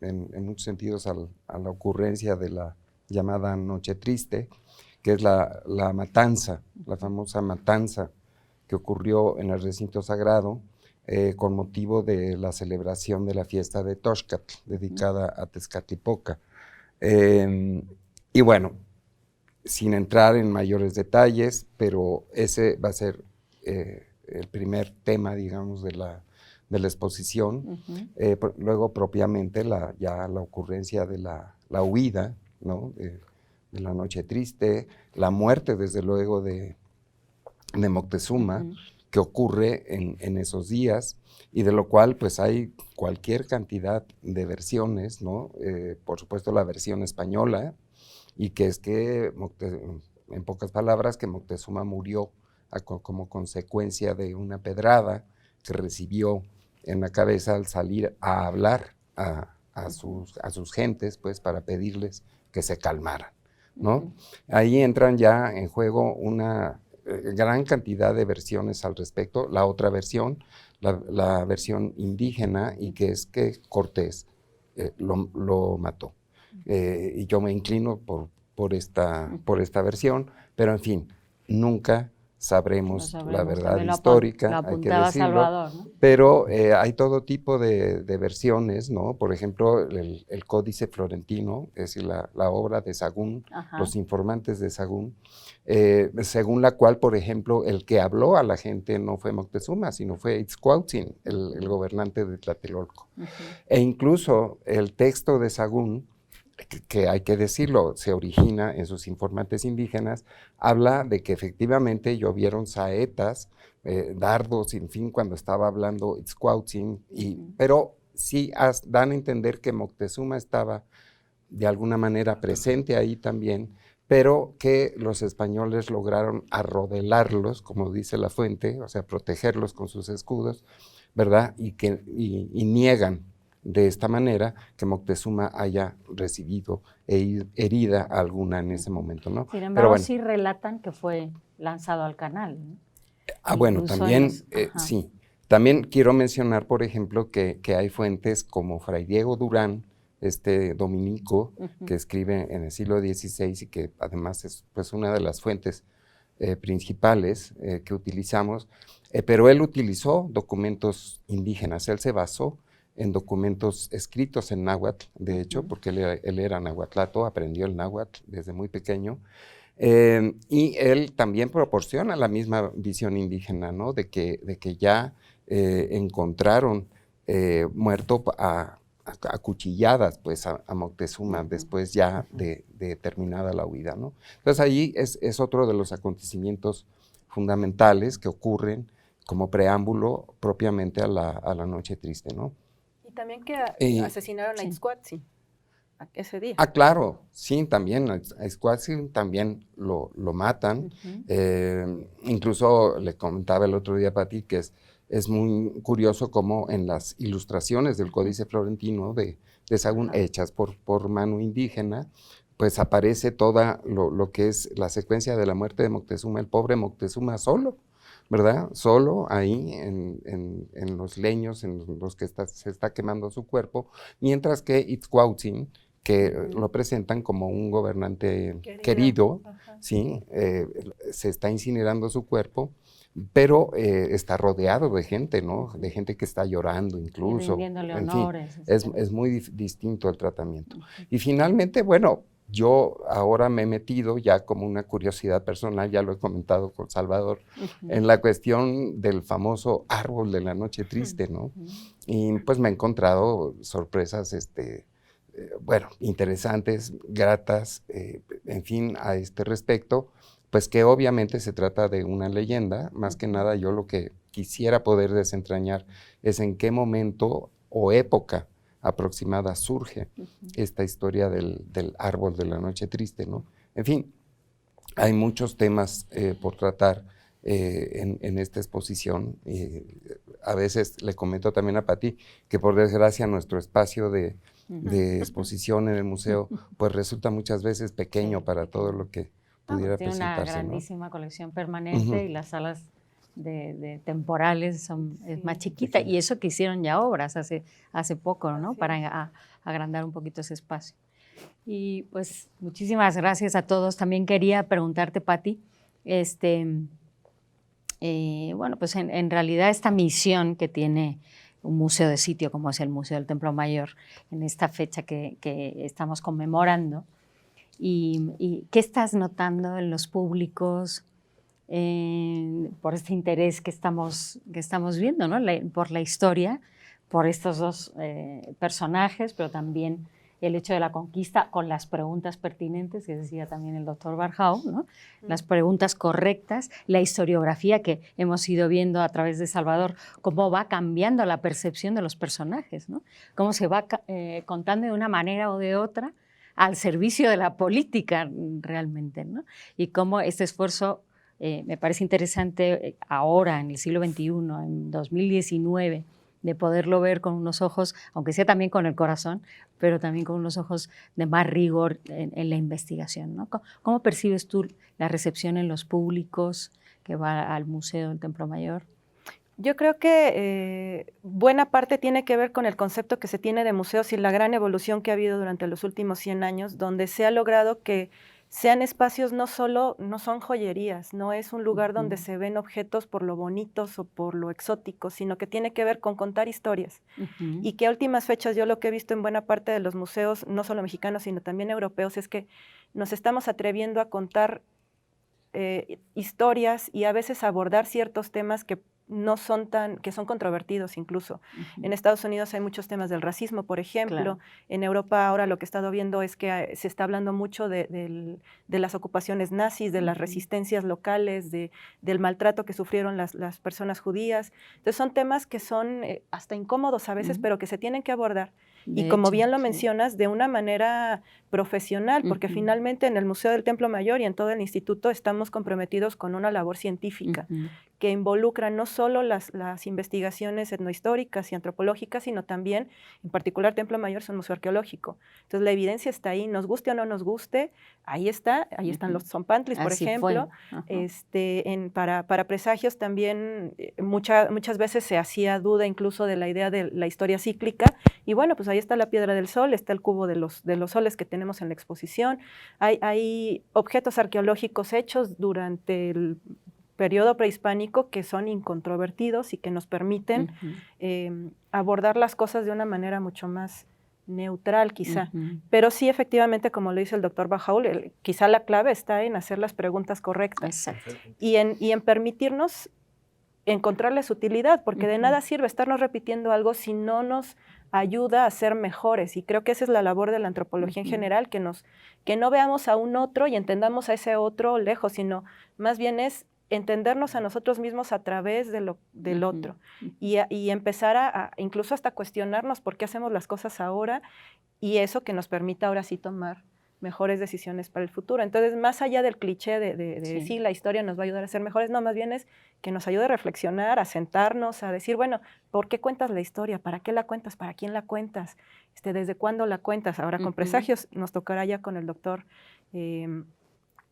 en muchos sentidos a la ocurrencia de la llamada Noche Triste, que es la matanza, la famosa matanza que ocurrió en el recinto sagrado con motivo de la celebración de la fiesta de Toxcatl, dedicada a Tezcatlipoca. Y bueno, sin entrar en mayores detalles, pero ese va a ser el primer tema, digamos, de la exposición. Luego, propiamente, ya la ocurrencia de la huida, ¿no? De la Noche Triste, la muerte, desde luego, de Moctezuma, que ocurre en esos días, y de lo cual, pues, hay cualquier cantidad de versiones, ¿no? Por supuesto, la versión española, y que es que, en pocas palabras, que Moctezuma murió como consecuencia de una pedrada que recibió en la cabeza al salir a hablar a sus gentes, pues, para pedirles que se calmaran, ¿no? Ahí entran ya en juego una gran cantidad de versiones al respecto. La otra versión, la versión indígena, y que es que Cortés lo mató. Y yo me inclino por esta versión, pero en fin, nunca sabremos la verdad histórica, hay que decirlo, Salvador, ¿no? Pero hay todo tipo de versiones, ¿no? Por ejemplo, el Códice Florentino, es decir, la obra de Sahagún, los informantes de Sahagún, según la cual, por ejemplo, el que habló a la gente no fue Moctezuma, sino fue Itzcuautzin, el gobernante de Tlatelolco. E incluso el texto de Sahagún que hay que decirlo, se origina en sus informantes indígenas, habla de que efectivamente llovieron saetas, dardos, en fin, cuando estaba hablando Itzcuautzin, pero sí dan a entender que Moctezuma estaba de alguna manera presente ahí también, pero que los españoles lograron arrodelarlos, como dice la fuente, o sea, protegerlos con sus escudos, ¿verdad? Y niegan de esta manera que Moctezuma haya recibido herida alguna en ese momento, ¿no? Sin embargo, bueno, sí relatan que fue lanzado al canal, ¿no? Bueno, también, sí. También quiero mencionar, por ejemplo, que hay fuentes como Fray Diego Durán, dominico, que escribe en el siglo XVI y que además es pues una de las fuentes principales que utilizamos, pero él utilizó documentos indígenas, él se basó en documentos escritos en náhuatl, de hecho, porque él era nahuatlato, aprendió el náhuatl desde muy pequeño, y él también proporciona la misma visión indígena, ¿no? De que ya encontraron muerto a cuchilladas pues a Moctezuma después ya de terminada la huida, ¿no? Entonces ahí es otro de los acontecimientos fundamentales que ocurren como preámbulo propiamente a la Noche Triste, ¿no? Y también que asesinaron a Itzcuautzin ese día. Claro, sí, también a Itzcuautzin también lo matan. Incluso le comentaba el otro día a Pati que es muy curioso cómo en las ilustraciones del Códice Florentino de Sahagún, hechas por mano indígena, pues aparece toda lo que es la secuencia de la muerte de Moctezuma, el pobre Moctezuma solo, ¿verdad? Solo ahí en los leños en los que se está quemando su cuerpo, mientras que Itzcuautzin, que lo presentan como un gobernante querido, ¿sí? Se está incinerando su cuerpo, pero está rodeado de gente, ¿no? De gente que está llorando incluso. Y rindiéndole honores. Es muy distinto el tratamiento. Y finalmente, bueno, yo ahora me he metido ya como una curiosidad personal, ya lo he comentado con Salvador, en la cuestión del famoso árbol de la Noche Triste, ¿no? Y pues me he encontrado sorpresas, bueno, interesantes, gratas, en fin, a este respecto, pues que obviamente se trata de una leyenda. Más que nada yo lo que quisiera poder desentrañar es en qué momento o época aproximada surge esta historia del árbol de la Noche Triste, ¿no? En fin, hay muchos temas por tratar en esta exposición. A veces le comento también a Pati que por desgracia nuestro espacio de exposición en el museo pues resulta muchas veces pequeño para todo lo que pudiera tiene presentarse. Una grandísima colección permanente y las salas de temporales es más chiquita, y eso que hicieron ya obras hace poco, ¿no? Para agrandar un poquito ese espacio. Y pues muchísimas gracias a todos. También quería preguntarte, Pati, bueno, pues en realidad esta misión que tiene un museo de sitio como es el Museo del Templo Mayor en esta fecha que estamos conmemorando, y ¿qué estás notando en los públicos por este interés que estamos viendo, ¿no? Por la historia, por estos dos personajes, pero también el hecho de la conquista con las preguntas pertinentes, que decía también el doctor Barjau, ¿no? Las preguntas correctas, la historiografía que hemos ido viendo a través de Salvador, cómo va cambiando la percepción de los personajes, ¿no? Cómo se va contando de una manera o de otra al servicio de la política realmente, ¿no? Y cómo este esfuerzo me parece interesante ahora, en el siglo XXI, en 2019, de poderlo ver con unos ojos, aunque sea también con el corazón, pero también con unos ojos de más rigor en la investigación, ¿no? ¿Cómo percibes tú la recepción en los públicos que va al Museo del Templo Mayor? Yo creo que buena parte tiene que ver con el concepto que se tiene de museos y la gran evolución que ha habido durante los últimos 100 años, donde se ha logrado que sean espacios no son joyerías, no es un lugar donde se ven objetos por lo bonitos o por lo exóticos, sino que tiene que ver con contar historias. Y que a últimas fechas yo lo que he visto en buena parte de los museos, no solo mexicanos, sino también europeos, es que nos estamos atreviendo a contar historias y a veces abordar ciertos temas que no son que son controvertidos incluso. En Estados Unidos hay muchos temas del racismo, por ejemplo. Claro. En Europa ahora lo que he estado viendo es que se está hablando mucho de las ocupaciones nazis, de las resistencias locales, del maltrato que sufrieron las personas judías. Entonces son temas que son hasta incómodos a veces, pero que se tienen que abordar. Y como bien lo mencionas, de una manera profesional, porque finalmente en el Museo del Templo Mayor y en todo el instituto estamos comprometidos con una labor científica que involucra no solo las investigaciones etnohistóricas y antropológicas, sino también, en particular, Templo Mayor es un museo arqueológico. Entonces la evidencia está ahí, nos guste o no nos guste, ahí están los tzompantlis, por ejemplo. Para presagios también muchas veces se hacía duda incluso de la idea de la historia cíclica, y bueno, pues ahí está la Piedra del Sol, está el cubo de los soles que tenemos en la exposición, hay objetos arqueológicos hechos durante el periodo prehispánico que son incontrovertidos y que nos permiten abordar las cosas de una manera mucho más neutral quizá, pero sí efectivamente, como lo dice el doctor Bajaul, quizá la clave está en hacer las preguntas correctas. Exacto. Y en permitirnos encontrarles utilidad, porque de nada sirve estarnos repitiendo algo si no nos ayuda a ser mejores, y creo que esa es la labor de la antropología en general, que no veamos a un otro y entendamos a ese otro lejos, sino más bien es entendernos a nosotros mismos a través del otro, y empezar a incluso hasta cuestionarnos por qué hacemos las cosas ahora, y eso que nos permita ahora sí tomar mejores decisiones para el futuro. Entonces, más allá del cliché de sí, la historia nos va a ayudar a ser mejores, no, más bien es que nos ayude a reflexionar, a sentarnos, a decir, bueno, ¿por qué cuentas la historia? ¿Para qué la cuentas? ¿Para quién la cuentas? ¿Desde cuándo la cuentas? Ahora con Presagios nos tocará ya con el doctor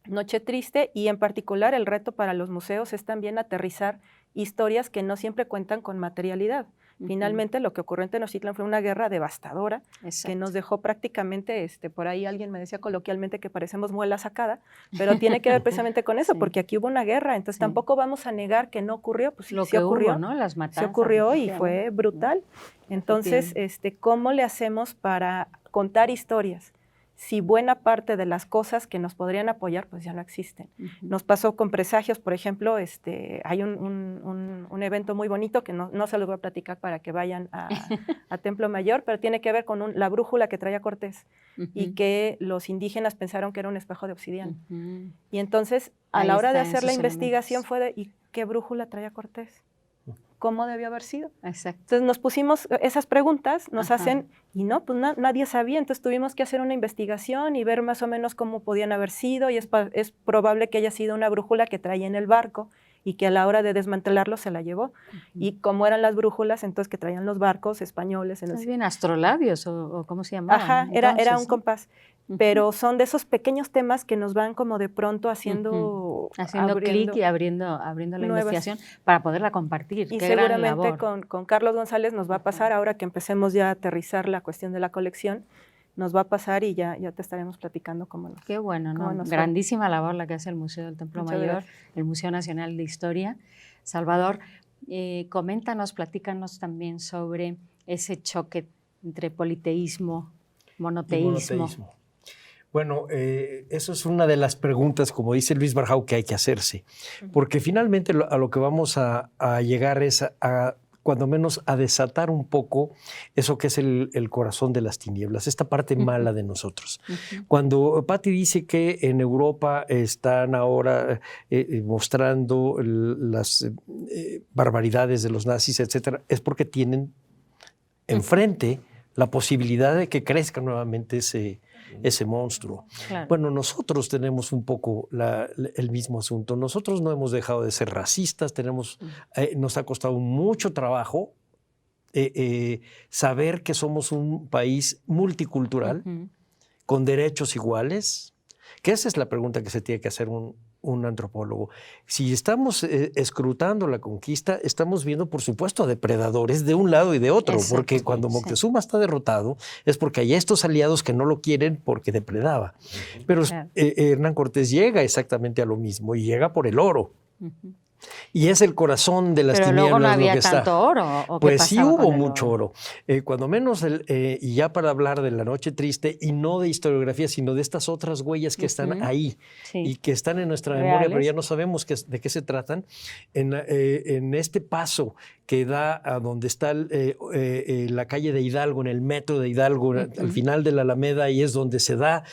Noche Triste, y en particular el reto para los museos es también aterrizar historias que no siempre cuentan con materialidad. Finalmente, lo que ocurrió en Tenochtitlan fue una guerra devastadora. Exacto. Que nos dejó prácticamente, por ahí alguien me decía coloquialmente que parecemos muela sacada, pero tiene que ver precisamente con eso, porque aquí hubo una guerra, entonces tampoco vamos a negar que no ocurrió, pues lo sí que ocurrió, hubo, ¿no? Las matanzas. Sí ocurrió y fue brutal. Entonces, ¿cómo le hacemos para contar historias? Si buena parte de las cosas que nos podrían apoyar, pues ya no existen. Nos pasó con Presagios, por ejemplo, hay un evento muy bonito que no se los voy a platicar para que vayan a Templo Mayor, pero tiene que ver con la brújula que traía Cortés y que los indígenas pensaron que era un espejo de obsidiana. Y entonces, a la hora de hacer la investigación fue ¿y qué brújula traía Cortés? ¿Cómo debió haber sido? Exacto. Entonces nos pusimos esas preguntas, nos hacen, y no, pues nadie sabía, entonces tuvimos que hacer una investigación y ver más o menos cómo podían haber sido, y es probable que haya sido una brújula que traía en el barco y que a la hora de desmantelarlo se la llevó. Y cómo eran las brújulas, entonces que traían los barcos españoles. ¿Es bien astrolabios o cómo se llamaba? Ajá, era un compás. Pero son de esos pequeños temas que nos van como de pronto haciendo clic y abriendo la investigación para poderla compartir. Y Qué seguramente con Carlos González nos va a pasar, ahora que empecemos ya a aterrizar la cuestión de la colección, nos va a pasar y ya te estaremos platicando cómo nos Qué bueno, ¿no? Grandísima labor la que hace el Museo del Templo Mayor, el Museo Nacional de Historia. Salvador, coméntanos, platícanos también sobre ese choque entre politeísmo, monoteísmo. Bueno, eso es una de las preguntas, como dice Luis Barjau, que hay que hacerse, porque finalmente a lo que vamos a llegar es cuando menos a desatar un poco eso que es el corazón de las tinieblas, esta parte mala de nosotros. Cuando Patti dice que en Europa están ahora mostrando las barbaridades de los nazis, etcétera, es porque tienen enfrente la posibilidad de que crezca nuevamente ese monstruo. Claro. Bueno, nosotros tenemos un poco el mismo asunto. Nosotros no hemos dejado de ser racistas, nos ha costado mucho trabajo saber que somos un país multicultural, con derechos iguales, que esa es la pregunta que se tiene que hacer un antropólogo. Si estamos escrutando la conquista, estamos viendo, por supuesto, a depredadores de un lado y de otro, porque cuando Moctezuma está derrotado es porque hay estos aliados que no lo quieren porque depredaba. Pero Hernán Cortés llega exactamente a lo mismo y llega por el oro. Y es el corazón de las Pero tinieblas. luego no había lo que tanto está. oro. ¿O qué Pues sí pasaba hubo con el mucho oro. Cuando menos, y ya para hablar de la noche triste, y no de historiografía, sino de estas otras huellas que están ahí y que están en nuestra memoria, pero ya no sabemos de qué se tratan. En este paso que da a donde está la calle de Hidalgo, en el metro de Hidalgo, al final de la Alameda, y es donde se da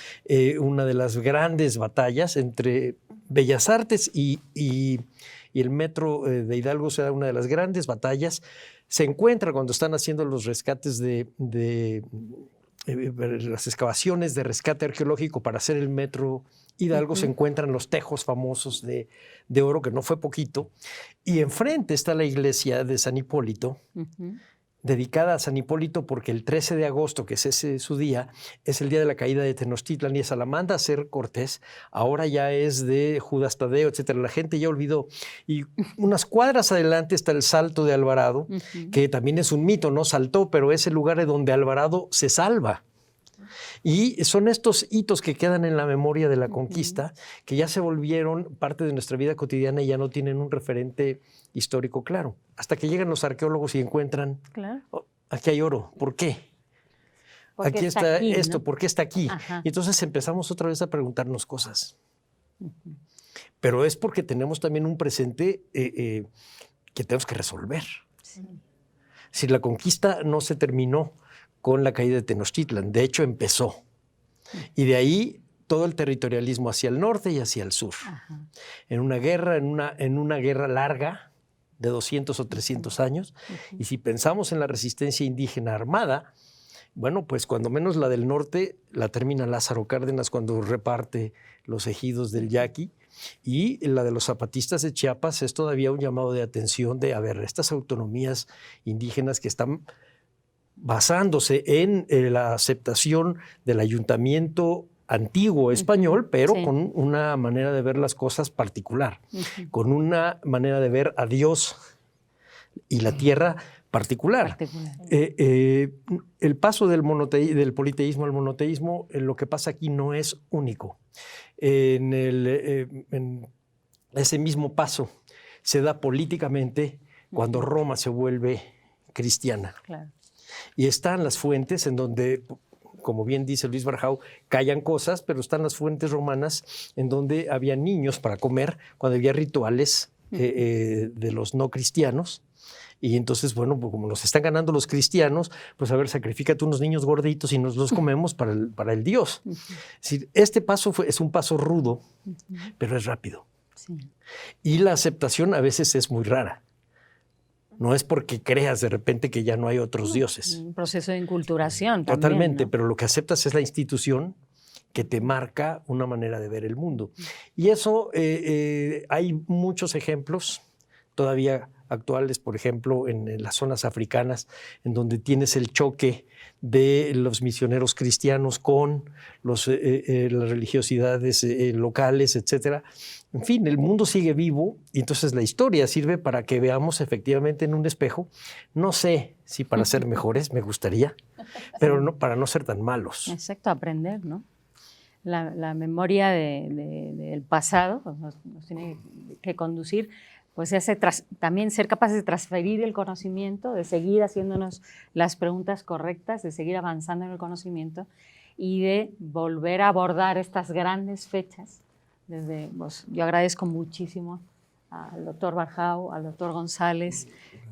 una de las grandes batallas entre Bellas Artes y el metro de Hidalgo, se da una de las grandes batallas. Se encuentra cuando están haciendo los rescates las excavaciones de rescate arqueológico para hacer el metro Hidalgo, se encuentran los tejos famosos de oro, que no fue poquito, y enfrente está la iglesia de San Hipólito, dedicada a San Hipólito porque el 13 de agosto, que es ese su día, es el día de la caída de Tenochtitlan, y esa la manda a hacer Cortés. Ahora ya es de Judas Tadeo, etcétera. La gente ya olvidó. Y unas cuadras adelante está el Salto de Alvarado, que también es un mito, no saltó, pero es el lugar donde Alvarado se salva. Y son estos hitos que quedan en la memoria de la conquista, que ya se volvieron parte de nuestra vida cotidiana y ya no tienen un referente histórico claro. Hasta que llegan los arqueólogos y encuentran, aquí hay oro, ¿por qué? Aquí está esto, ¿no? ¿Por qué está aquí? Y entonces empezamos otra vez a preguntarnos cosas. Pero es porque tenemos también un presente que tenemos que resolver. Si la conquista no se terminó con la caída de Tenochtitlan, de hecho empezó. Y de ahí todo el territorialismo hacia el norte y hacia el sur. En una guerra, en una guerra larga de 200 o 300 años. Y si pensamos en la resistencia indígena armada, bueno, pues cuando menos la del norte la termina Lázaro Cárdenas cuando reparte los ejidos del Yaqui, y la de los zapatistas de Chiapas es todavía un llamado de atención de, a ver, estas autonomías indígenas que están basándose en la aceptación del ayuntamiento antiguo español, pero con una manera de ver las cosas particular, con una manera de ver a Dios y la tierra particular. El paso del politeísmo al monoteísmo, lo que pasa aquí no es único. En ese mismo paso se da políticamente cuando Roma se vuelve cristiana. Y están las fuentes en donde, como bien dice Luis Barjau, callan cosas, pero están las fuentes romanas en donde había niños para comer, cuando había rituales de los no cristianos. Y entonces, bueno, pues como nos están ganando los cristianos, pues a ver, sacrifícate unos niños gorditos y nos los comemos para el Dios. Es decir, este paso es un paso rudo, pero es rápido. Y la aceptación a veces es muy rara. No es porque creas de repente que ya no hay otros dioses. Un proceso de inculturación también, totalmente, ¿no? Pero lo que aceptas es la institución que te marca una manera de ver el mundo. Y eso, hay muchos ejemplos todavía actuales, por ejemplo, en las zonas africanas, en donde tienes el choque de los misioneros cristianos con las religiosidades locales, etcétera. En fin, el mundo sigue vivo y entonces la historia sirve para que veamos efectivamente en un espejo, no sé si para ser mejores, me gustaría, pero no, para no ser tan malos. Exacto, aprender, ¿no? La memoria del pasado nos tiene que conducir, pues también ser capaces de transferir el conocimiento, de seguir haciéndonos las preguntas correctas, de seguir avanzando en el conocimiento y de volver a abordar estas grandes fechas. Yo agradezco muchísimo al doctor Barjau, al doctor González,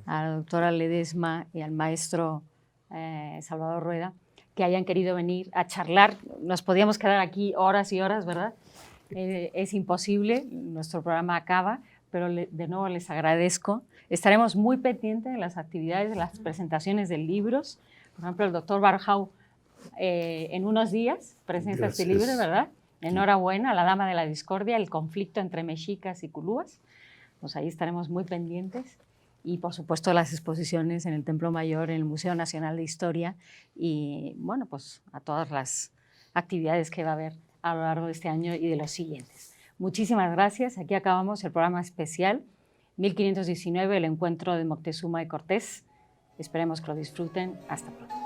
a la doctora Ledesma y al maestro Salvador Rueda, que hayan querido venir a charlar. Nos podíamos quedar aquí horas y horas, ¿verdad? Es imposible, nuestro programa acaba, pero de nuevo les agradezco. Estaremos muy pendientes de las actividades, de las presentaciones de libros. Por ejemplo, el doctor Barjau en unos días presenta este libro, ¿verdad? Enhorabuena, La Dama de la Discordia, el conflicto entre mexicas y culúas. Pues ahí estaremos muy pendientes. Y, por supuesto, las exposiciones en el Templo Mayor, en el Museo Nacional de Historia y, bueno, pues a todas las actividades que va a haber a lo largo de este año y de los siguientes. Muchísimas gracias. Aquí acabamos el programa especial 1519, el encuentro de Moctezuma y Cortés. Esperemos que lo disfruten. Hasta pronto.